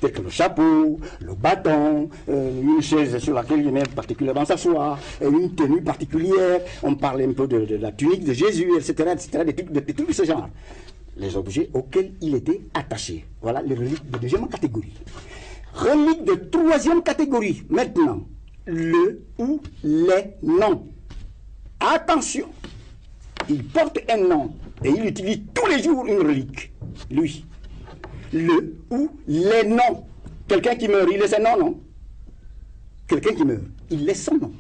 Tels que le chapeau, le bâton, une chaise sur laquelle il aimait particulièrement s'asseoir, une tenue particulière. On parle un peu de la tunique de Jésus, etc., des trucs de ce genre. Les objets auxquels il était attaché. Voilà les reliques de deuxième catégorie. Reliques de troisième catégorie. Maintenant, le ou les noms. Attention, il porte un nom et il utilise tous les jours une relique. Lui. Le ou les noms. Quelqu'un qui meurt, il laisse un nom, non? Quelqu'un qui meurt, il laisse son nom.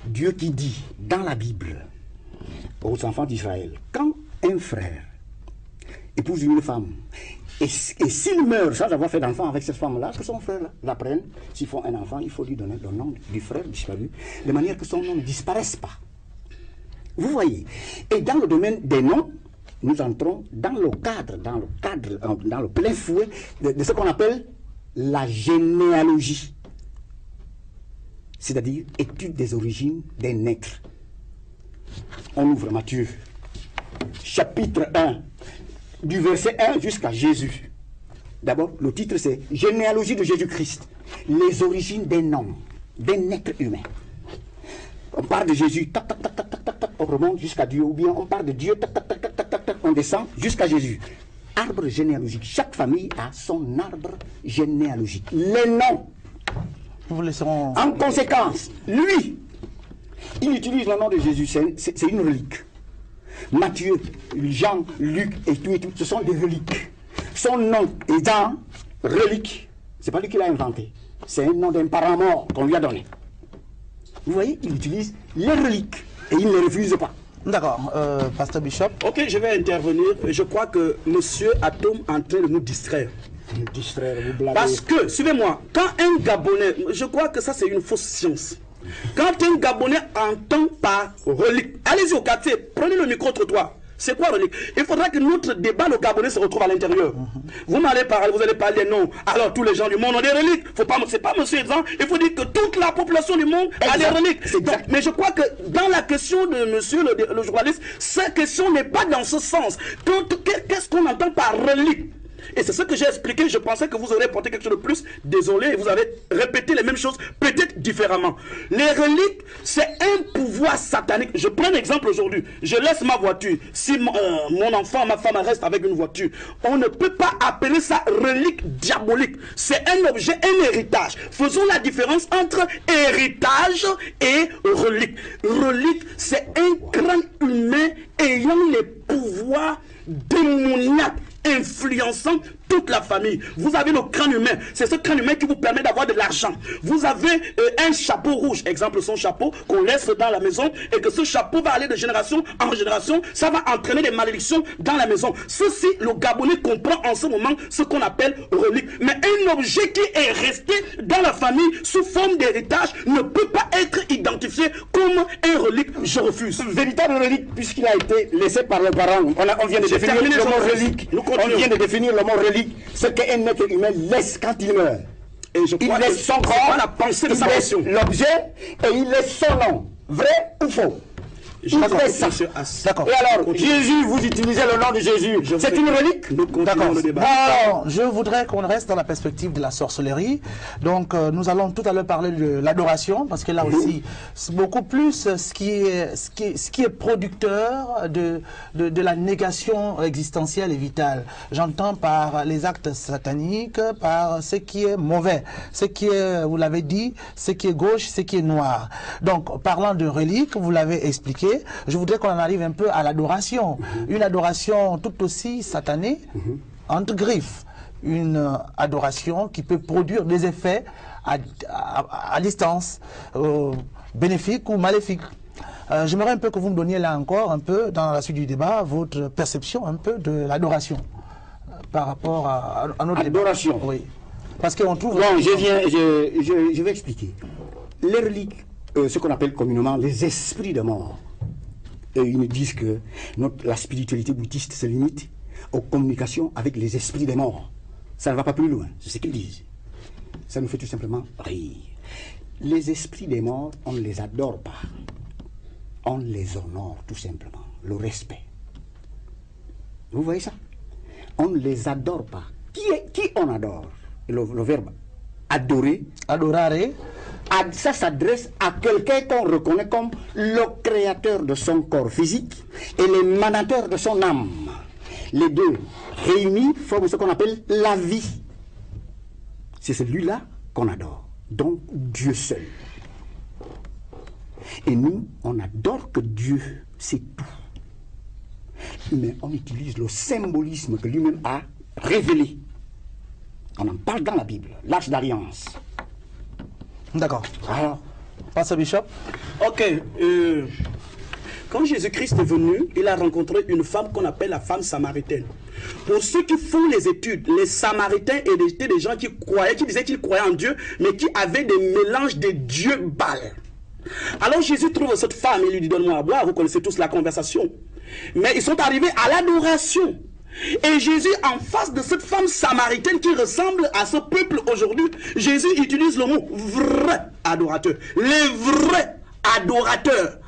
Dieu qui dit dans la Bible aux enfants d'Israël, quand un frère épouse une femme, et s'il meurt sans avoir fait d'enfant avec cette femme-là, que son frère la prenne, s'ils font un enfant, il faut lui donner le nom du frère disparu, de manière que son nom ne disparaisse pas. Vous voyez. Et dans le domaine des noms, nous entrons dans le plein fouet de ce qu'on appelle la généalogie. C'est-à-dire étude des origines d'un être. On ouvre Matthieu, chapitre 1, du verset 1 jusqu'à Jésus. D'abord, le titre c'est Généalogie de Jésus-Christ, les origines d'un homme, d'un être humain. On parle de Jésus, tac, tac, tac, tac, tac, tac, tac, on remonte jusqu'à Dieu, ou bien on parle de Dieu, tac, tac, tac, tac, tac, tac, tac, on descend jusqu'à Jésus. Arbre généalogique. Chaque famille a son arbre généalogique. Les noms. Nous vous laisserons... En conséquence, lui, il utilise le nom de Jésus, c'est une relique. Matthieu, Jean, Luc et tout, ce sont des reliques. Son nom étant relique, c'est pas lui qui l'a inventé. C'est un nom d'un parent mort qu'on lui a donné. Vous voyez, il utilise les reliques et il ne les refuse pas. D'accord, Pasteur Bishop. Ok, je vais intervenir. Je crois que monsieur Atom est en train de nous distraire. Distraire, vous blaguez. Parce que, suivez-moi, quand un Gabonais, je crois que ça c'est une fausse science. Quand un Gabonais entend par relique, allez-y au quartier, prenez le micro-trottoir. C'est quoi relique? Il faudra que notre débat, le Gabonais, se retrouve à l'intérieur. Vous m'allez parler, vous allez parler, non. Alors tous les gens du monde ont des reliques. C'est pas monsieur Ezan, il faut dire que toute la population du monde a des reliques. Donc, mais je crois que dans la question de monsieur le journaliste, cette question n'est pas dans ce sens. Qu'est-ce qu'on entend par relique? Et c'est ce que j'ai expliqué. Je pensais que vous aurez porté quelque chose de plus. Désolé, vous avez répété les mêmes choses, peut-être différemment. Les reliques, c'est un pouvoir satanique. Je prends un exemple aujourd'hui. Je laisse ma voiture. Si mon enfant, ma femme reste avec une voiture, on ne peut pas appeler ça relique diabolique. C'est un objet, un héritage. Faisons la différence entre héritage et relique. Relique, c'est un crâne humain ayant les pouvoirs démoniaques, influençant toute la famille. Vous avez le crâne humain. C'est ce crâne humain qui vous permet d'avoir de l'argent. Vous avez un chapeau rouge, exemple son chapeau qu'on laisse dans la maison et que ce chapeau va aller de génération en génération. Ça va entraîner des malédictions dans la maison. Ceci, le Gabonais comprend en ce moment ce qu'on appelle relique. Mais un objet qui est resté dans la famille sous forme d'héritage ne peut pas être identifié comme un relique. Je refuse. Véritable relique, puisqu'il a été laissé par le parent. On vient de définir le mot relique. On vient de définir le mot relique. Ce qu'un être humain laisse quand il meurt. Et je Il crois laisse que son corps, la pensée de il sa laisse nation. l'objet et il laisse son nom. Vrai ou faux? Il laisse ça. D'accord. Et alors, Jésus, vous utilisez le nom de Jésus. C'est une relique? D'accord. le débat. Alors, je voudrais qu'on reste dans la perspective de la sorcellerie. Donc, nous allons tout à l'heure parler de l'adoration, parce que là aussi, c'est beaucoup plus ce qui est producteur de la négation existentielle et vitale. J'entends par les actes sataniques, par ce qui est mauvais, ce qui est, vous l'avez dit, ce qui est gauche, ce qui est noir. Donc, parlant de reliques, vous l'avez expliqué, je voudrais qu'on en arrive un peu à l'adoration. Une adoration tout aussi satanée, entre griffes. Une adoration qui peut produire des effets à distance, bénéfiques ou maléfiques. J'aimerais un peu que vous me donniez là encore, un peu, dans la suite du débat, votre perception un peu de l'adoration par rapport à notre adoration. Débat. Oui. Parce qu'on trouve... Bon, je vais expliquer. Les reliques, ce qu'on appelle communément les esprits de mort. Et ils nous disent que la spiritualité bouddhiste se limite aux communications avec les esprits des morts. Ça ne va pas plus loin, c'est ce qu'ils disent. Ça nous fait tout simplement rire. Les esprits des morts, on ne les adore pas. On les honore tout simplement. Le respect. Vous voyez ça? On ne les adore pas. Qui on adore? Le verbe adorer. Adorare. Ça s'adresse à quelqu'un qu'on reconnaît comme le créateur de son corps physique et l'émanateur de son âme. Les deux réunis forment ce qu'on appelle la vie. C'est celui-là qu'on adore, donc Dieu seul. Et nous, on n'adore que Dieu, c'est tout. Mais on utilise le symbolisme que lui-même a révélé. On en parle dans la Bible, l'Arche d'Alliance. D'accord. Alors, Pasteur Bishop. Ok. Quand Jésus-Christ est venu, il a rencontré une femme qu'on appelle la femme samaritaine. Pour ceux qui font les études, les Samaritains étaient des gens qui croyaient, qui disaient qu'ils croyaient en Dieu, mais qui avaient des mélanges de dieux Baal. Alors Jésus trouve cette femme et lui dit: donne-moi à boire. Vous connaissez tous la conversation. Mais ils sont arrivés à l'adoration. Et Jésus, en face de cette femme samaritaine qui ressemble à ce peuple aujourd'hui, Jésus utilise le mot vrai adorateur. Les vrais adorateurs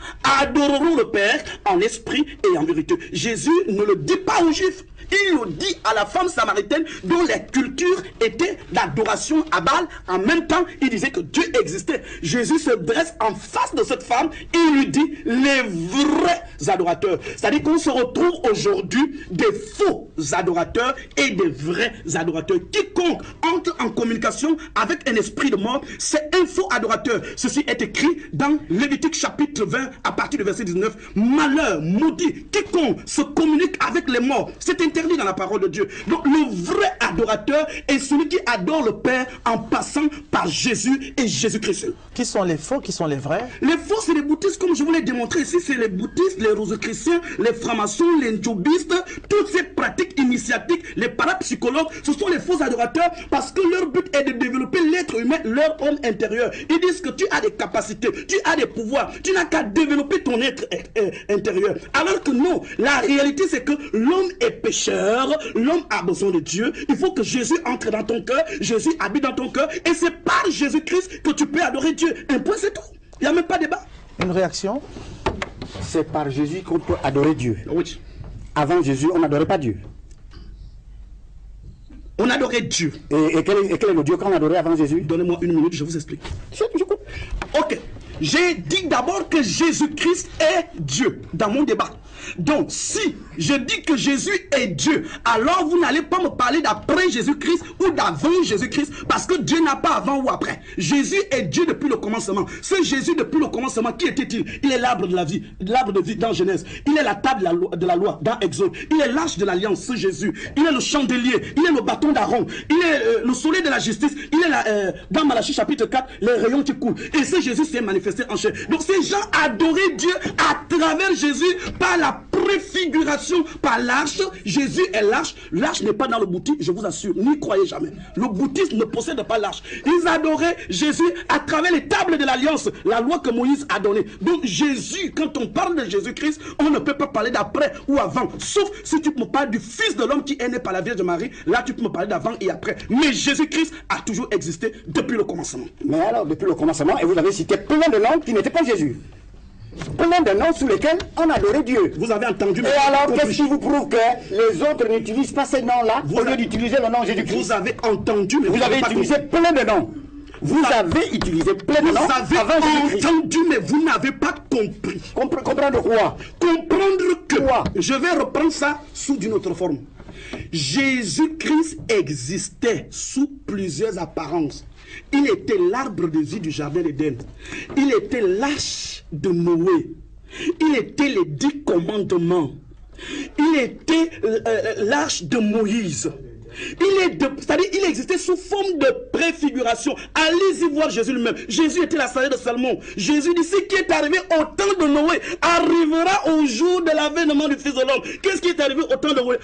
adoreront le Père en esprit et en vérité. Jésus ne le dit pas aux Juifs. Il le dit à la femme samaritaine dont la culture était d'adoration à Baal. En même temps, il disait que Dieu existait. Jésus se dresse en face de cette femme et il lui dit les vrais adorateurs. C'est-à-dire qu'on se retrouve aujourd'hui des faux adorateurs et des vrais adorateurs. Quiconque entre en communication avec un esprit de mort, c'est un faux adorateur. Ceci est écrit dans Lévitique chapitre 20 à partir du verset 19. Malheur, maudit, quiconque se communique avec les morts. C'est interdit dans la parole de Dieu. Donc le vrai adorateur est celui qui adore le Père en passant par Jésus et Jésus-Christ. Qui sont les faux, qui sont les vrais? Les faux, c'est les bouddhistes, comme je vous l'ai démontré ici. C'est les bouddhistes, les rosicruciens, les francs-maçons, les njobistes, toutes ces pratiques initiatiques, les parapsychologues, ce sont les faux adorateurs parce que leur but est de développer l'être humain, leur homme intérieur. Ils disent que tu as des capacités, tu as des pouvoirs, tu n'as qu'à développer ton être intérieur. Alors que non, la réalité c'est que l'homme est pécheur, l'homme a besoin de Dieu. Il faut que Jésus entre dans ton cœur, Jésus habite dans ton cœur et c'est par Jésus-Christ que tu peux adorer Dieu. Un point, c'est tout. Il n'y a même pas de débat. Une réaction? C'est par Jésus qu'on peut adorer Dieu. Oui. Avant Jésus, on n'adorait pas Dieu. On adorait Dieu. Et quel est le Dieu qu'on adorait avant Jésus? Donnez-moi une minute, je vous explique. Ok. J'ai dit d'abord que Jésus-Christ est Dieu dans mon débat. Donc, si je dis que Jésus est Dieu, alors vous n'allez pas me parler d'après Jésus-Christ ou d'avant Jésus-Christ, parce que Dieu n'a pas avant ou après. Jésus est Dieu depuis le commencement. Ce Jésus depuis le commencement, qui était-il? Il est l'arbre de la vie, l'arbre de vie dans Genèse. Il est la table de la loi dans Exode. Il est l'arche de l'alliance, ce Jésus. Il est le chandelier, il est le bâton d'Aaron, il est le soleil de la justice, il est dans Malachie chapitre 4, les rayons qui coulent. Et ce Jésus s'est manifesté en chair. Donc ces gens adoraient Dieu à travers Jésus par la préfiguration, par l'arche. Jésus est l'arche. L'arche n'est pas dans le boutique, je vous assure, n'y croyez jamais. Le bouddhisme ne possède pas l'arche. Ils adoraient Jésus à travers les tables de l'alliance, la loi que Moïse a donnée. Donc Jésus, quand on parle de Jésus-Christ, on ne peut pas parler d'après ou avant, sauf si tu me parles du Fils de l'homme qui est né par la Vierge Marie. Là tu peux me parler d'avant et après. Mais Jésus-Christ a toujours existé depuis le commencement. Mais alors, depuis le commencement, et vous avez cité plein de noms qui n'étaient pas Jésus. Plein de noms sous lesquels on adorait Dieu. Vous avez entendu. Et alors, qu'est-ce qui vous prouve que les autres n'utilisent pas ces noms-là au lieu d'utiliser le nom Jésus-Christ? Vous avez entendu, mais vous avez utilisé plein de noms. Vous avez utilisé plein de noms. Vous avez entendu, mais vous n'avez pas compris. Comprendre quoi? Comprendre que. Quoi? Je vais reprendre ça sous une autre forme. Jésus-Christ existait sous plusieurs apparences. Il était l'arbre de vie du jardin d'Éden. Il était l'arche de Noé. Il était les 10 commandements. Il était l'arche de Moïse. C'est-à-dire il existait sous forme de préfiguration. Allez-y voir Jésus lui-même. Jésus était la sagesse de Salomon. Jésus dit, ce qui est arrivé au temps de Noé arrivera au jour de l'avènement du Fils de l'homme. Qu'est-ce qui est arrivé au temps de Noé?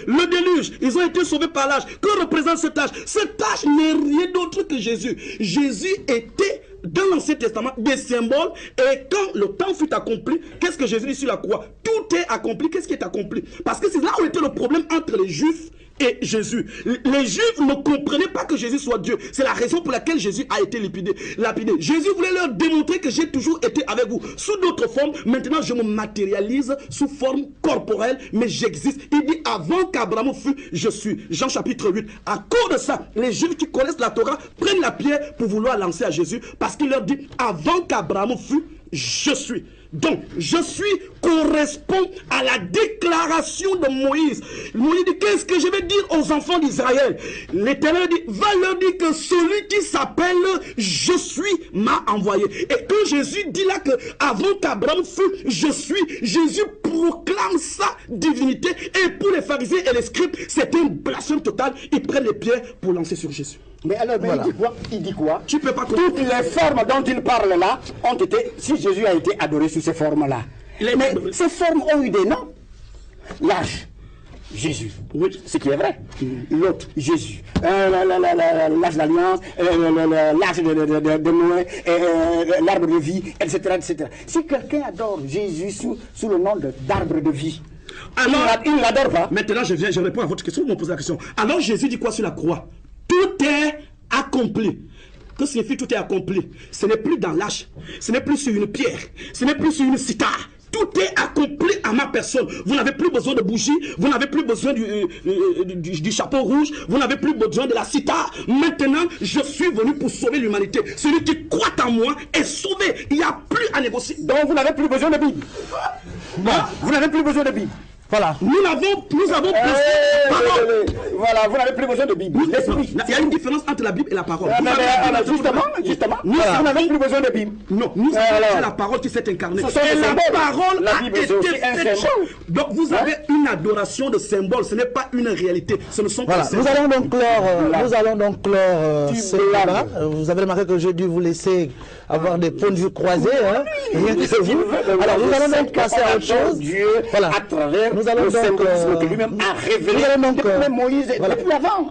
Le déluge. Ils ont été sauvés par l'âge. Que représente cette âge? Cette âge n'est rien d'autre que Jésus. Jésus était dans l'Ancien Testament des symboles, et quand le temps fut accompli, qu'est-ce que Jésus dit sur la croix? Tout est accompli. Qu'est-ce qui est accompli? Parce que c'est là où était le problème entre les Juifs et Jésus. Les Juifs ne comprenaient pas que Jésus soit Dieu. C'est la raison pour laquelle Jésus a été lapidé. Jésus voulait leur démontrer que j'ai toujours été avec vous sous d'autres formes. Maintenant, je me matérialise sous forme corporelle, mais j'existe. Il dit, avant qu'Abraham fût, je suis. Jean chapitre 8. À cause de ça, les Juifs qui connaissent la Torah prennent la pierre pour vouloir lancer à Jésus, parce qu'il leur dit, avant qu'Abraham fût, je suis. Donc, je suis correspond à la déclaration de Moïse. Moïse dit, qu'est-ce que je vais dire aux enfants d'Israël? L'Éternel dit, va leur dire que celui qui s'appelle je suis m'a envoyé. Et quand Jésus dit là que avant qu'Abraham fût, je suis, Jésus proclame sa divinité. Et pour les pharisiens et les scribes, c'est un blasphème total. Ils prennent les pierres pour lancer sur Jésus. Mais alors, voilà. Il dit quoi? Tu peux pas comprendre. Toutes les formes dont il parle là ont été, si Jésus a été adoré sous ces formes-là. Mais ces formes ont eu des noms. L'âge, Jésus. Oui. Ce qui est vrai. L'autre, Jésus. L'âge d'alliance, l'âge de Noé, l'arbre de vie, etc., etc. Si quelqu'un adore Jésus sous le nom d'arbre de vie, alors, il ne l'adore pas. Maintenant, je réponds à votre question. Vous me posez la question. Alors, Jésus dit quoi sur la croix? Tout est accompli. Que signifie tout est accompli? Ce n'est plus dans l'âge, ce n'est plus sur une pierre, ce n'est plus sur une cithare. Tout est accompli à ma personne. Vous n'avez plus besoin de bougies, vous n'avez plus besoin du chapeau rouge, vous n'avez plus besoin de la cithare. Maintenant, je suis venu pour sauver l'humanité. Celui qui croit en moi est sauvé. Il n'y a plus à négocier. Donc vous n'avez plus besoin de Bible. Vous n'avez plus besoin de Bible. Voilà. Nous avons voilà, vous n'avez plus besoin de Bible. Il y a une différence entre la Bible et la parole. Justement, vous n'avez plus besoin de Bible. Non, nous avons la parole qui s'est incarnée. Et la parole a été faite. Donc vous avez une adoration de symboles. Ce n'est pas une réalité. Ce ne sont pas nous allons donc clore ce débat. Vous avez remarqué que j'ai dû vous laisser avoir des points de vue croisés. Rien que vous. Alors nous allons donc passer à autre chose. Voilà. À travers le symbolisme que lui-même a révélé. Depuis Moïse, depuis avant.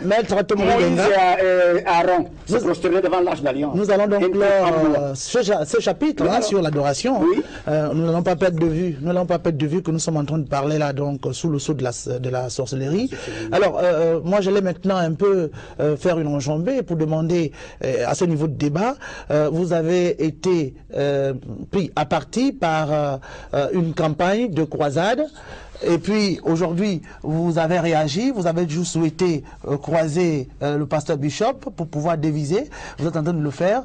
Maître Moïse et Aaron se prosternaient devant l'Arche d'Alliance. Nous allons donc clore ce chapitre sur l'adoration. Oui. Nous n'allons pas perdre de vue. Nous n'allons pas perdre de vue que nous sommes en train de parler là donc sous le sceau de la sorcellerie. Alors moi j'allais maintenant un peu faire une enjambée pour demander à ce niveau de débat. Vous avez été pris à partie par une campagne de croisade. Et puis aujourd'hui, vous avez réagi, vous avez juste souhaité croiser le pasteur Bishop pour pouvoir déviser. Vous êtes en train de le faire.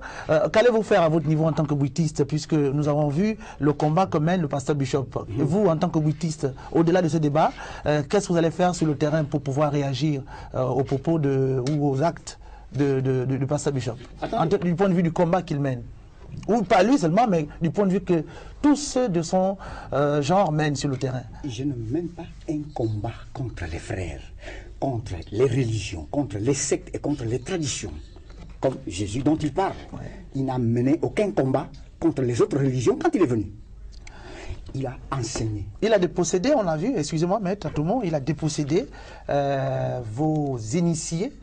Qu'allez-vous faire à votre niveau en tant que bouitiste, puisque nous avons vu le combat que mène le pasteur Bishop. Et vous, en tant que bouitiste, au-delà de ce débat, qu'est-ce que vous allez faire sur le terrain pour pouvoir réagir aux propos ou aux actes du pasteur Bishop, du point de vue du combat qu'il mène? Ou pas lui seulement, mais du point de vue que tous ceux de son genre mènent sur le terrain. Je ne mène pas un combat contre les frères, contre les religions, contre les sectes et contre les traditions. Comme Jésus dont il parle. Ouais. Il n'a mené aucun combat contre les autres religions quand il est venu. Il a enseigné. Il a dépossédé, on l'a vu, excusez-moi, maître, tout le monde, il a dépossédé vos initiés.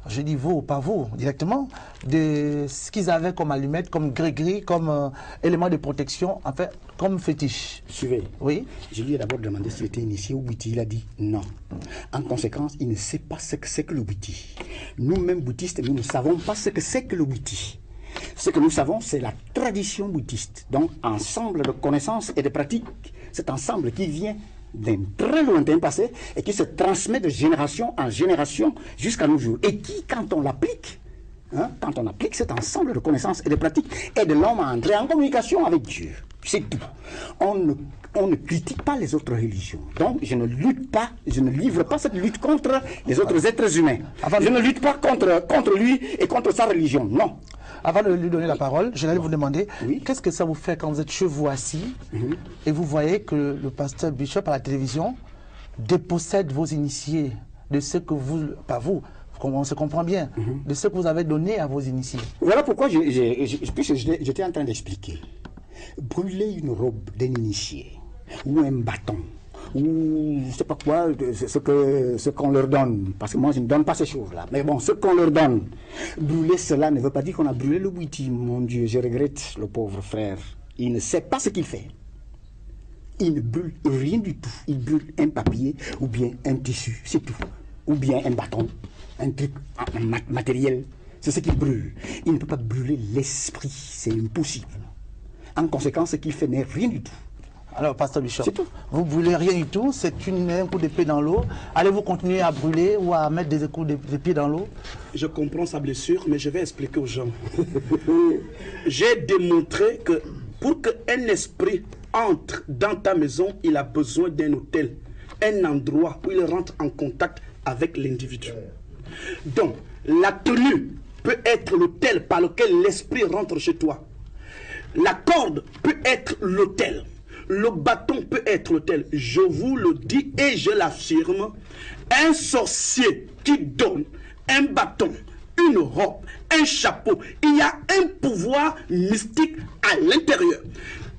Je dis vous, pas vous, directement, de ce qu'ils avaient comme allumette, comme gris-gris, comme élément de protection, en fait, comme fétiche. Suivez. Oui. Je lui ai d'abord demandé s'il était initié au Bouti. Il a dit non. En conséquence, il ne sait pas ce que c'est que le Bouti. Nous-mêmes, bouddhistes, nous ne savons pas ce que c'est que le Bouti. Ce que nous savons, c'est la tradition bouddhiste. Donc, ensemble de connaissances et de pratiques, cet ensemble qui vient d'un très lointain passé et qui se transmet de génération en génération jusqu'à nos jours. Et qui, quand on l'applique, quand on applique cet ensemble de connaissances et de pratiques, aide l'homme à entrer en communication avec Dieu. C'est tout. On ne critique pas les autres religions. Donc, je ne lutte pas, je ne livre pas cette lutte contre les autres êtres humains. Je ne lutte pas contre lui et contre sa religion. Non. Avant de lui donner la parole, je vais vous demander, qu'est-ce que ça vous fait quand vous êtes chez vous assis et vous voyez que le pasteur Bishop à la télévision dépossède vos initiés de ce que vous, pas vous, on se comprend bien, de ce que vous avez donné à vos initiés. Voilà pourquoi j'étais en train d'expliquer. Brûler une robe d'un initié ou un bâton, ou je ne sais pas quoi, ce qu'on leur donne, parce que moi je ne donne pas ces choses-là, mais bon, ce qu'on leur donne, brûler cela ne veut pas dire qu'on a brûlé le Bouti. Mon Dieu, je regrette le pauvre frère, il ne sait pas ce qu'il fait. Il ne brûle rien du tout, il brûle un papier ou bien un tissu, c'est tout, ou bien un bâton, un truc matériel, c'est ce qu'il brûle. Il ne peut pas brûler l'esprit, c'est impossible. En conséquence, ce qu'il fait n'est rien du tout. Alors, pasteur Bishop, vous brûlez rien du tout, c'est un coup d'épée dans l'eau. Allez-vous continuer à brûler ou à mettre des coups d'épée dans l'eau? Je comprends sa blessure, mais je vais expliquer aux gens. J'ai démontré que pour qu'un esprit entre dans ta maison, il a besoin d'un hôtel, un endroit où il rentre en contact avec l'individu. Donc, la tenue peut être l'hôtel par lequel l'esprit rentre chez toi. La corde peut être l'hôtel. Le bâton peut être l'hôtel. Je vous le dis et je l'affirme. Un sorcier qui donne un bâton, une robe, un chapeau, il y a un pouvoir mystique à l'intérieur.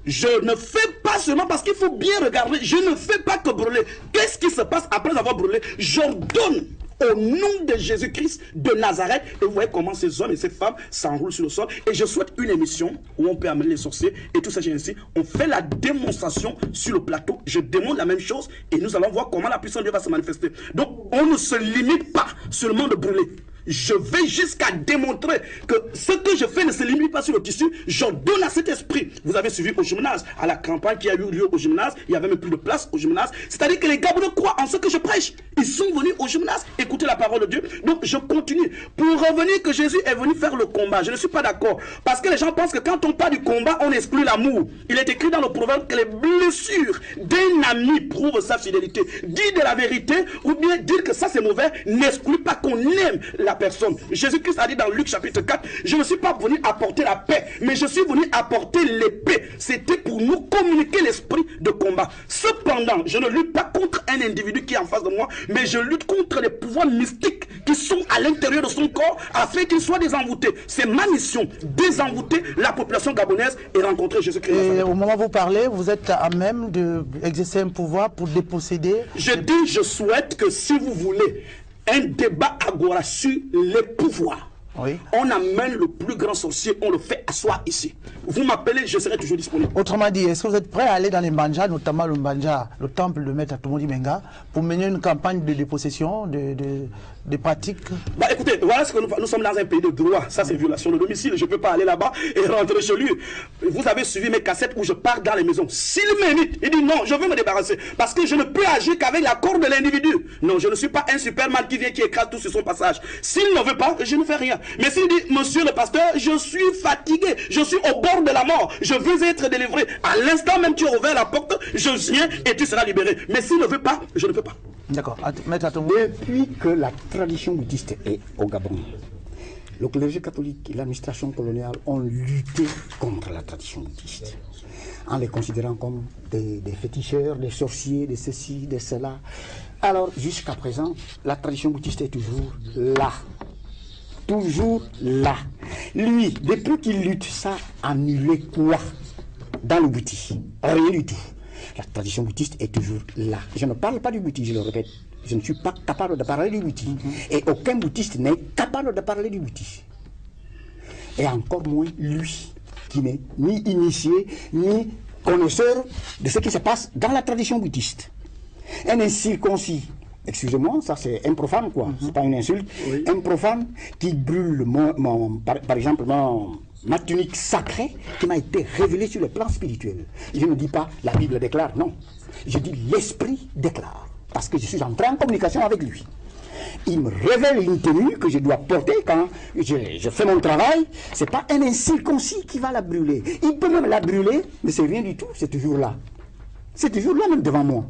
Je ne fais pas seulement parce qu'il faut bien regarder. Je ne fais pas que brûler. Qu'est-ce qui se passe après avoir brûlé? J'ordonne au nom de Jésus-Christ de Nazareth. Et vous voyez comment ces hommes et ces femmes s'enroulent sur le sol. Et je souhaite une émission où on peut amener les sorciers et tout ça ainsi. On fait la démonstration sur le plateau. Je démontre la même chose et nous allons voir comment la puissance de Dieu va se manifester. Donc on ne se limite pas seulement de brûler. je vais jusqu'à démontrer que ce que je fais ne se limite pas sur le tissu. Je donne à cet esprit. Vous avez suivi au gymnase, à la campagne qui a eu lieu au gymnase, il y avait même plus de place au gymnase. C'est-à-dire que les Gabonais croient en ce que je prêche. Ils sont venus au gymnase écouter la parole de Dieu. Donc je continue. Pour revenir que Jésus est venu faire le combat, je ne suis pas d'accord. Parce que les gens pensent que quand on parle du combat, on exclut l'amour. Il est écrit dans le proverbe que les blessures d'un ami prouvent sa fidélité. Dire de la vérité ou bien dire que ça c'est mauvais n'exclut pas qu'on aime la personne. Jésus-Christ a dit dans Luc chapitre 4, je ne suis pas venu apporter la paix, mais je suis venu apporter l'épée. C'était pour nous communiquer l'esprit de combat. Cependant, je ne lutte pas contre un individu qui est en face de moi, mais je lutte contre les pouvoirs mystiques qui sont à l'intérieur de son corps afin qu'il soit désenvoûté. C'est ma mission, désenvoûter la population gabonaise et rencontrer Jésus-Christ. Et au moment où vous parlez, vous êtes à même d'exercer un pouvoir pour déposséder. Je dis, je souhaite que si vous voulez un débat agora sur les pouvoirs, oui. On amène le plus grand sorcier, on le fait asseoir ici. Vous m'appelez, je serai toujours disponible. Autrement dit, est-ce que vous êtes prêt à aller dans les Mbanja, notamment le Mbanja, le temple de Maître Tomodi Benga, pour mener une campagne de dépossession, de pratiques? Bah écoutez, voilà ce que nous sommes dans un pays de droit. Ça c'est violation de domicile. Je ne peux pas aller là-bas et rentrer chez lui. Vous avez suivi mes cassettes où je pars dans les maisons. S'il m'invite, il dit non, je veux me débarrasser. Parce que je ne peux agir qu'avec l'accord de l'individu. Non, je ne suis pas un Superman qui vient, qui écrase tout sur son passage. S'il ne veut pas, je ne fais rien. Mais s'il dit, monsieur le pasteur, je suis fatigué, je suis au bord de la mort, je veux être délivré. À l'instant même tu as ouvert la porte, je viens et tu seras libéré. Mais s'il ne veut pas, je ne peux pas. D'accord. Maître Tomodi. Depuis que la tradition bouddhiste est au Gabon, le clergé catholique et l'administration coloniale ont lutté contre la tradition bouddhiste, en les considérant comme des féticheurs, des sorciers, de ceci, de cela. Alors, jusqu'à présent, la tradition bouddhiste est toujours là. Toujours là. Lui, depuis qu'il lutte, ça a annulé quoi dans le bouddhisme? Rien du tout. La tradition bouddhiste est toujours là. Je ne parle pas du bouddhisme, je le répète. Je ne suis pas capable de parler du bouddhisme. Et aucun bouddhiste n'est capable de parler du bouddhisme. Et encore moins lui, qui n'est ni initié, ni connaisseur de ce qui se passe dans la tradition bouddhiste. Un incirconcis, excusez-moi, ça c'est un profane quoi, c'est pas une insulte, oui. Un profane qui brûle par exemple ma tunique sacrée qui m'a été révélée sur le plan spirituel. Je ne dis pas la Bible déclare, non. Je dis l'Esprit déclare, parce que je suis entré en communication avec lui. Il me révèle une tenue que je dois porter quand je fais mon travail. Ce n'est pas un incirconcis qui va la brûler. Il peut même la brûler, mais c'est rien du tout, c'est toujours là. C'est toujours là même devant moi.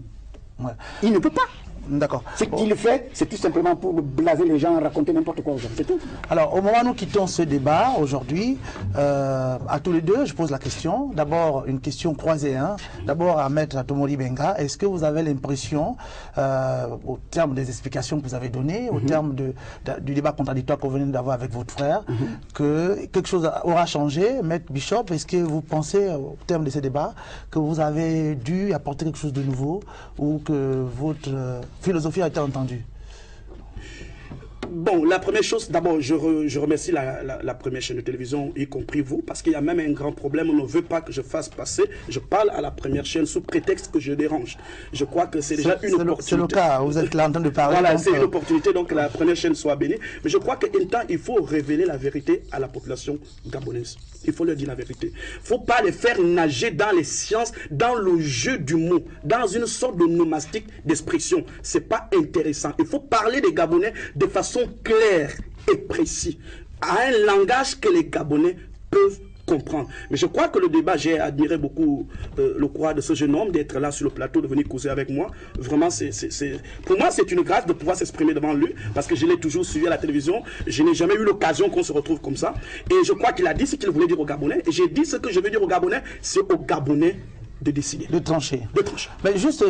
Ouais. Il ne peut pas. D'accord. Ce qu'il fait, c'est tout simplement pour blaser les gens, raconter n'importe quoi aux gens. C'est tout. Alors, au moment où nous quittons ce débat aujourd'hui, à tous les deux, je pose la question. D'abord, une question croisée. Hein. D'abord, à Maître Tomodi Benga, est-ce que vous avez l'impression, au terme des explications que vous avez données, au terme du débat contradictoire que vous venez d'avoir avec votre frère, que quelque chose aura changé? Maître Bishop, est-ce que vous pensez, au terme de ces débats, que vous avez dû apporter quelque chose de nouveau ou que votre philosophie a été entendue? Bon, la première chose, d'abord, je remercie la première chaîne de télévision, y compris vous, parce qu'il y a même un grand problème. On ne veut pas que je fasse passer. Je parle à la première chaîne sous prétexte que je dérange. Je crois que c'est déjà une opportunité. C'est le cas, vous êtes là en train de parler. Voilà, c'est une opportunité, donc la première chaîne soit bénie. Mais je crois qu'un temps, il faut révéler la vérité à la population gabonaise. Il faut leur dire la vérité. Il ne faut pas les faire nager dans les sciences, dans le jeu du mot, dans une sorte de nomastique d'expression. Ce n'est pas intéressant. Il faut parler des Gabonais de façon claire et précise, à un langage que les Gabonais peuvent comprendre. Mais je crois que le débat, j'ai admiré beaucoup le courage de ce jeune homme d'être là sur le plateau, de venir causer avec moi. Vraiment, pour moi, c'est une grâce de pouvoir s'exprimer devant lui, parce que je l'ai toujours suivi à la télévision. Je n'ai jamais eu l'occasion qu'on se retrouve comme ça. Et je crois qu'il a dit ce qu'il voulait dire aux Gabonais. Et j'ai dit ce que je veux dire aux Gabonais, c'est aux Gabonais de décider. De trancher. De trancher. Mais juste,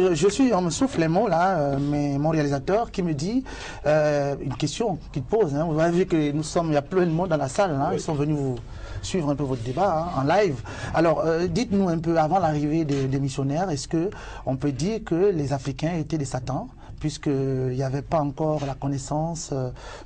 on me souffle les mots là, mais mon réalisateur qui me dit une question qu'il pose. Hein. Vous avez vu que il y a plein de monde dans la salle. Hein. Oui. Ils sont venus vous suivre un peu votre débat hein, en live. Alors, dites-nous un peu, avant l'arrivée des missionnaires, est-ce qu'on peut dire que les Africains étaient des satans, puisqu'il n'y avait pas encore la connaissance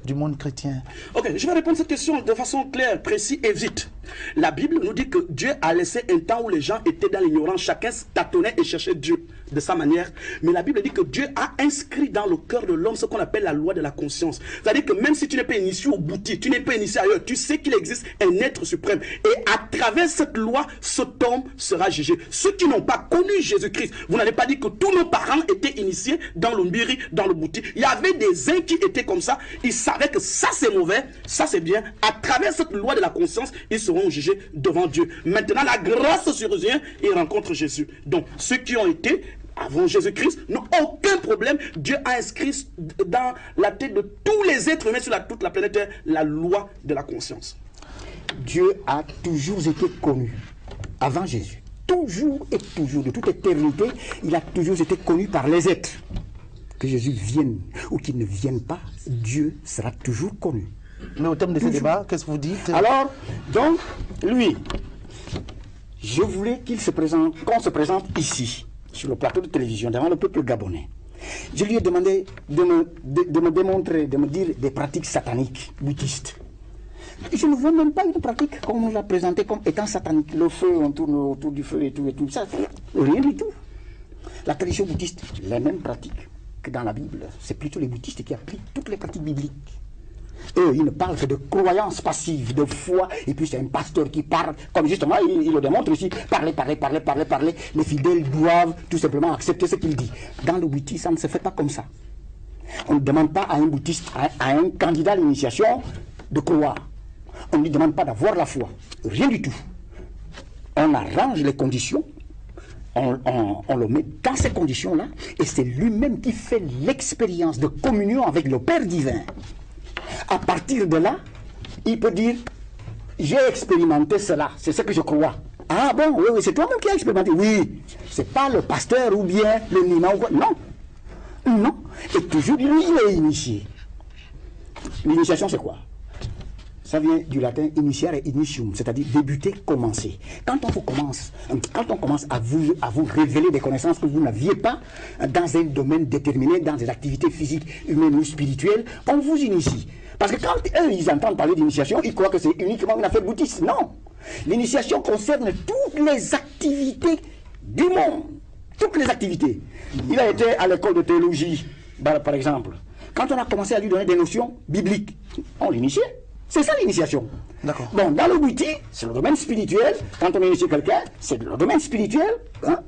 du monde chrétien? Ok, je vais répondre à cette question de façon claire, précise et vite. La Bible nous dit que Dieu a laissé un temps où les gens étaient dans l'ignorance, chacun tâtonnait et cherchait Dieu. de sa manière. Mais la Bible dit que Dieu a inscrit dans le cœur de l'homme ce qu'on appelle la loi de la conscience. C'est-à-dire que même si tu n'es pas initié au bouti, tu n'es pas initié ailleurs, tu sais qu'il existe un être suprême. Et à travers cette loi, cet homme sera jugé. Ceux qui n'ont pas connu Jésus-Christ, vous n'avez pas dit que tous nos parents étaient initiés dans le mbiri, dans le bouti. Il y avait des uns qui étaient comme ça. Ils savaient que ça c'est mauvais, ça c'est bien. À travers cette loi de la conscience, ils seront jugés devant Dieu. Maintenant, la grâce survient et ils rencontrent Jésus. Donc, ceux qui ont été avant Jésus-Christ n'ont aucun problème. Dieu a inscrit dans la tête de tous les êtres humains sur toute la planète Terre la loi de la conscience. Dieu a toujours été connu avant Jésus. Toujours et toujours, de toute éternité, il a toujours été connu par les êtres. Que Jésus vienne ou qu'il ne vienne pas, Dieu sera toujours connu. Mais au terme de ce débat, qu'est-ce que vous dites? Alors, donc, lui, je voulais qu'il se présente, qu'on se présente ici, sur le plateau de télévision, devant le peuple gabonais. Je lui ai demandé de me démontrer, de me dire des pratiques sataniques, bouddhistes. Je ne vois même pas une pratique comme on l'a présentée comme étant satanique. Le feu, on tourne autour du feu et tout ça. Rien du tout. La tradition bouddhiste, les mêmes pratiques que dans la Bible. C'est plutôt les bouddhistes qui appliquent toutes les pratiques bibliques. Eux, ils ne parlent que de croyances passives, de foi, et puis c'est un pasteur qui parle, comme justement il le démontre ici, parler. Les fidèles doivent tout simplement accepter ce qu'il dit. Dans le bouddhisme, ça ne se fait pas comme ça. On ne demande pas à un bouddhiste, à un candidat à l'initiation, de croire. On ne lui demande pas d'avoir la foi. Rien du tout. On arrange les conditions, on le met dans ces conditions-là, et c'est lui-même qui fait l'expérience de communion avec le Père divin. À partir de là, il peut dire, j'ai expérimenté cela, c'est ce que je crois. Ah bon, oui, c'est toi-même qui as expérimenté. Oui, c'est pas le pasteur ou bien le nina ou quoi. Non, non. Et toujours, lui, il est initié. L'initiation, c'est quoi? Ça vient du latin initiare et initium, c'est-à-dire débuter, commencer. Quand on commence à vous révéler des connaissances que vous n'aviez pas dans un domaine déterminé, dans des activités physiques, humaines ou spirituelles, on vous initie. Parce que quand eux, ils entendent parler d'initiation, ils croient que c'est uniquement une affaire bouddhiste. Non. L'initiation concerne toutes les activités du monde. Toutes les activités. Il a été à l'école de théologie, par exemple. Quand on a commencé à lui donner des notions bibliques, on l'initiait. C'est ça l'initiation. D'accord. Bon, dans le bouddhisme, c'est le domaine spirituel. Quand on initie quelqu'un, c'est le domaine spirituel hein,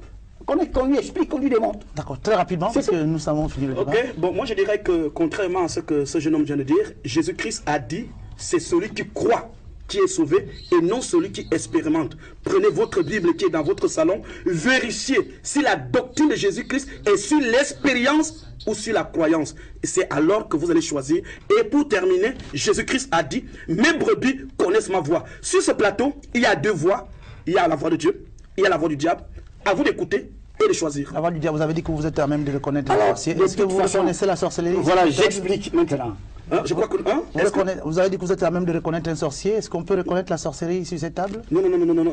qu'on lui explique, qu'on lui démontre. D'accord, très rapidement, parce que nous avons fini le débat. Ok, bon, moi je dirais que, contrairement à ce que ce jeune homme vient de dire, Jésus-Christ a dit, c'est celui qui croit qui est sauvé et non celui qui expérimente. Prenez votre Bible qui est dans votre salon, vérifiez si la doctrine de Jésus-Christ est sur l'expérience ou sur la croyance. C'est alors que vous allez choisir. Et pour terminer, Jésus-Christ a dit, mes brebis connaissent ma voix. Sur ce plateau, il y a deux voix. Il y a la voix de Dieu, il y a la voix du diable. À vous d'écouter et de choisir. La voix du diable, vous avez dit que vous êtes à même de reconnaître les sorciers. Est-ce que vous reconnaissez la sorcellerie? Voilà, j'explique maintenant. Hein, je crois que... Hein, vous avez dit que vous êtes à même de reconnaître un sorcier. Est-ce qu'on peut reconnaître la sorcellerie sur cette table? Non,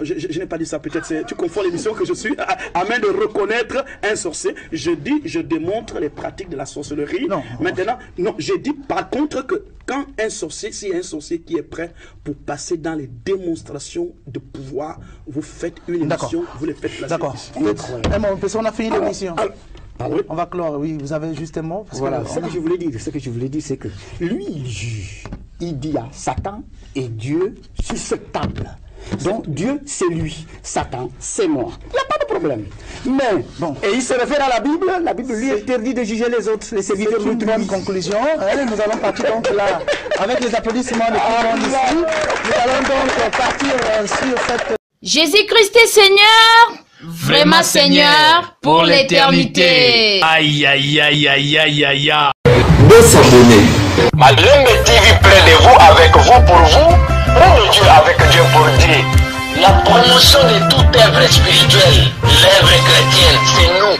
je n'ai pas dit ça. Peut-être tu confonds l'émission que je suis à même de reconnaître un sorcier. Je dis, je démontre les pratiques de la sorcellerie. Non. Maintenant, non, j'ai dit par contre que quand un sorcier, s'il y a un sorcier qui est prêt pour passer dans les démonstrations de pouvoir, vous faites une émission, vous les faites placer. D'accord. On a fini l'émission. On va clore, oui, vous avez juste un mot. Voilà, ce que je voulais dire, c'est que lui, il juge. Il dit à Satan et Dieu sur cette table. Donc Dieu, c'est lui. Satan, c'est moi. Il n'y a pas de problème. Mais, bon, et il se réfère à la Bible lui interdit de juger les autres, les serviteurs. C'est une bonne conclusion. Nous allons partir donc là, avec les applaudissements de tout le monde ici. Nous allons donc partir sur cette... Jésus-Christ est Seigneur, vraiment Seigneur, pour l'éternité. Aïe, aïe, aïe, aïe, aïe, aïe, aïe. De s'abonner. Malgré TV près de vous, avec vous, pour vous, ou Dieu avec Dieu pour Dieu. La promotion de toute œuvre spirituelle, l'œuvre chrétienne, c'est nous.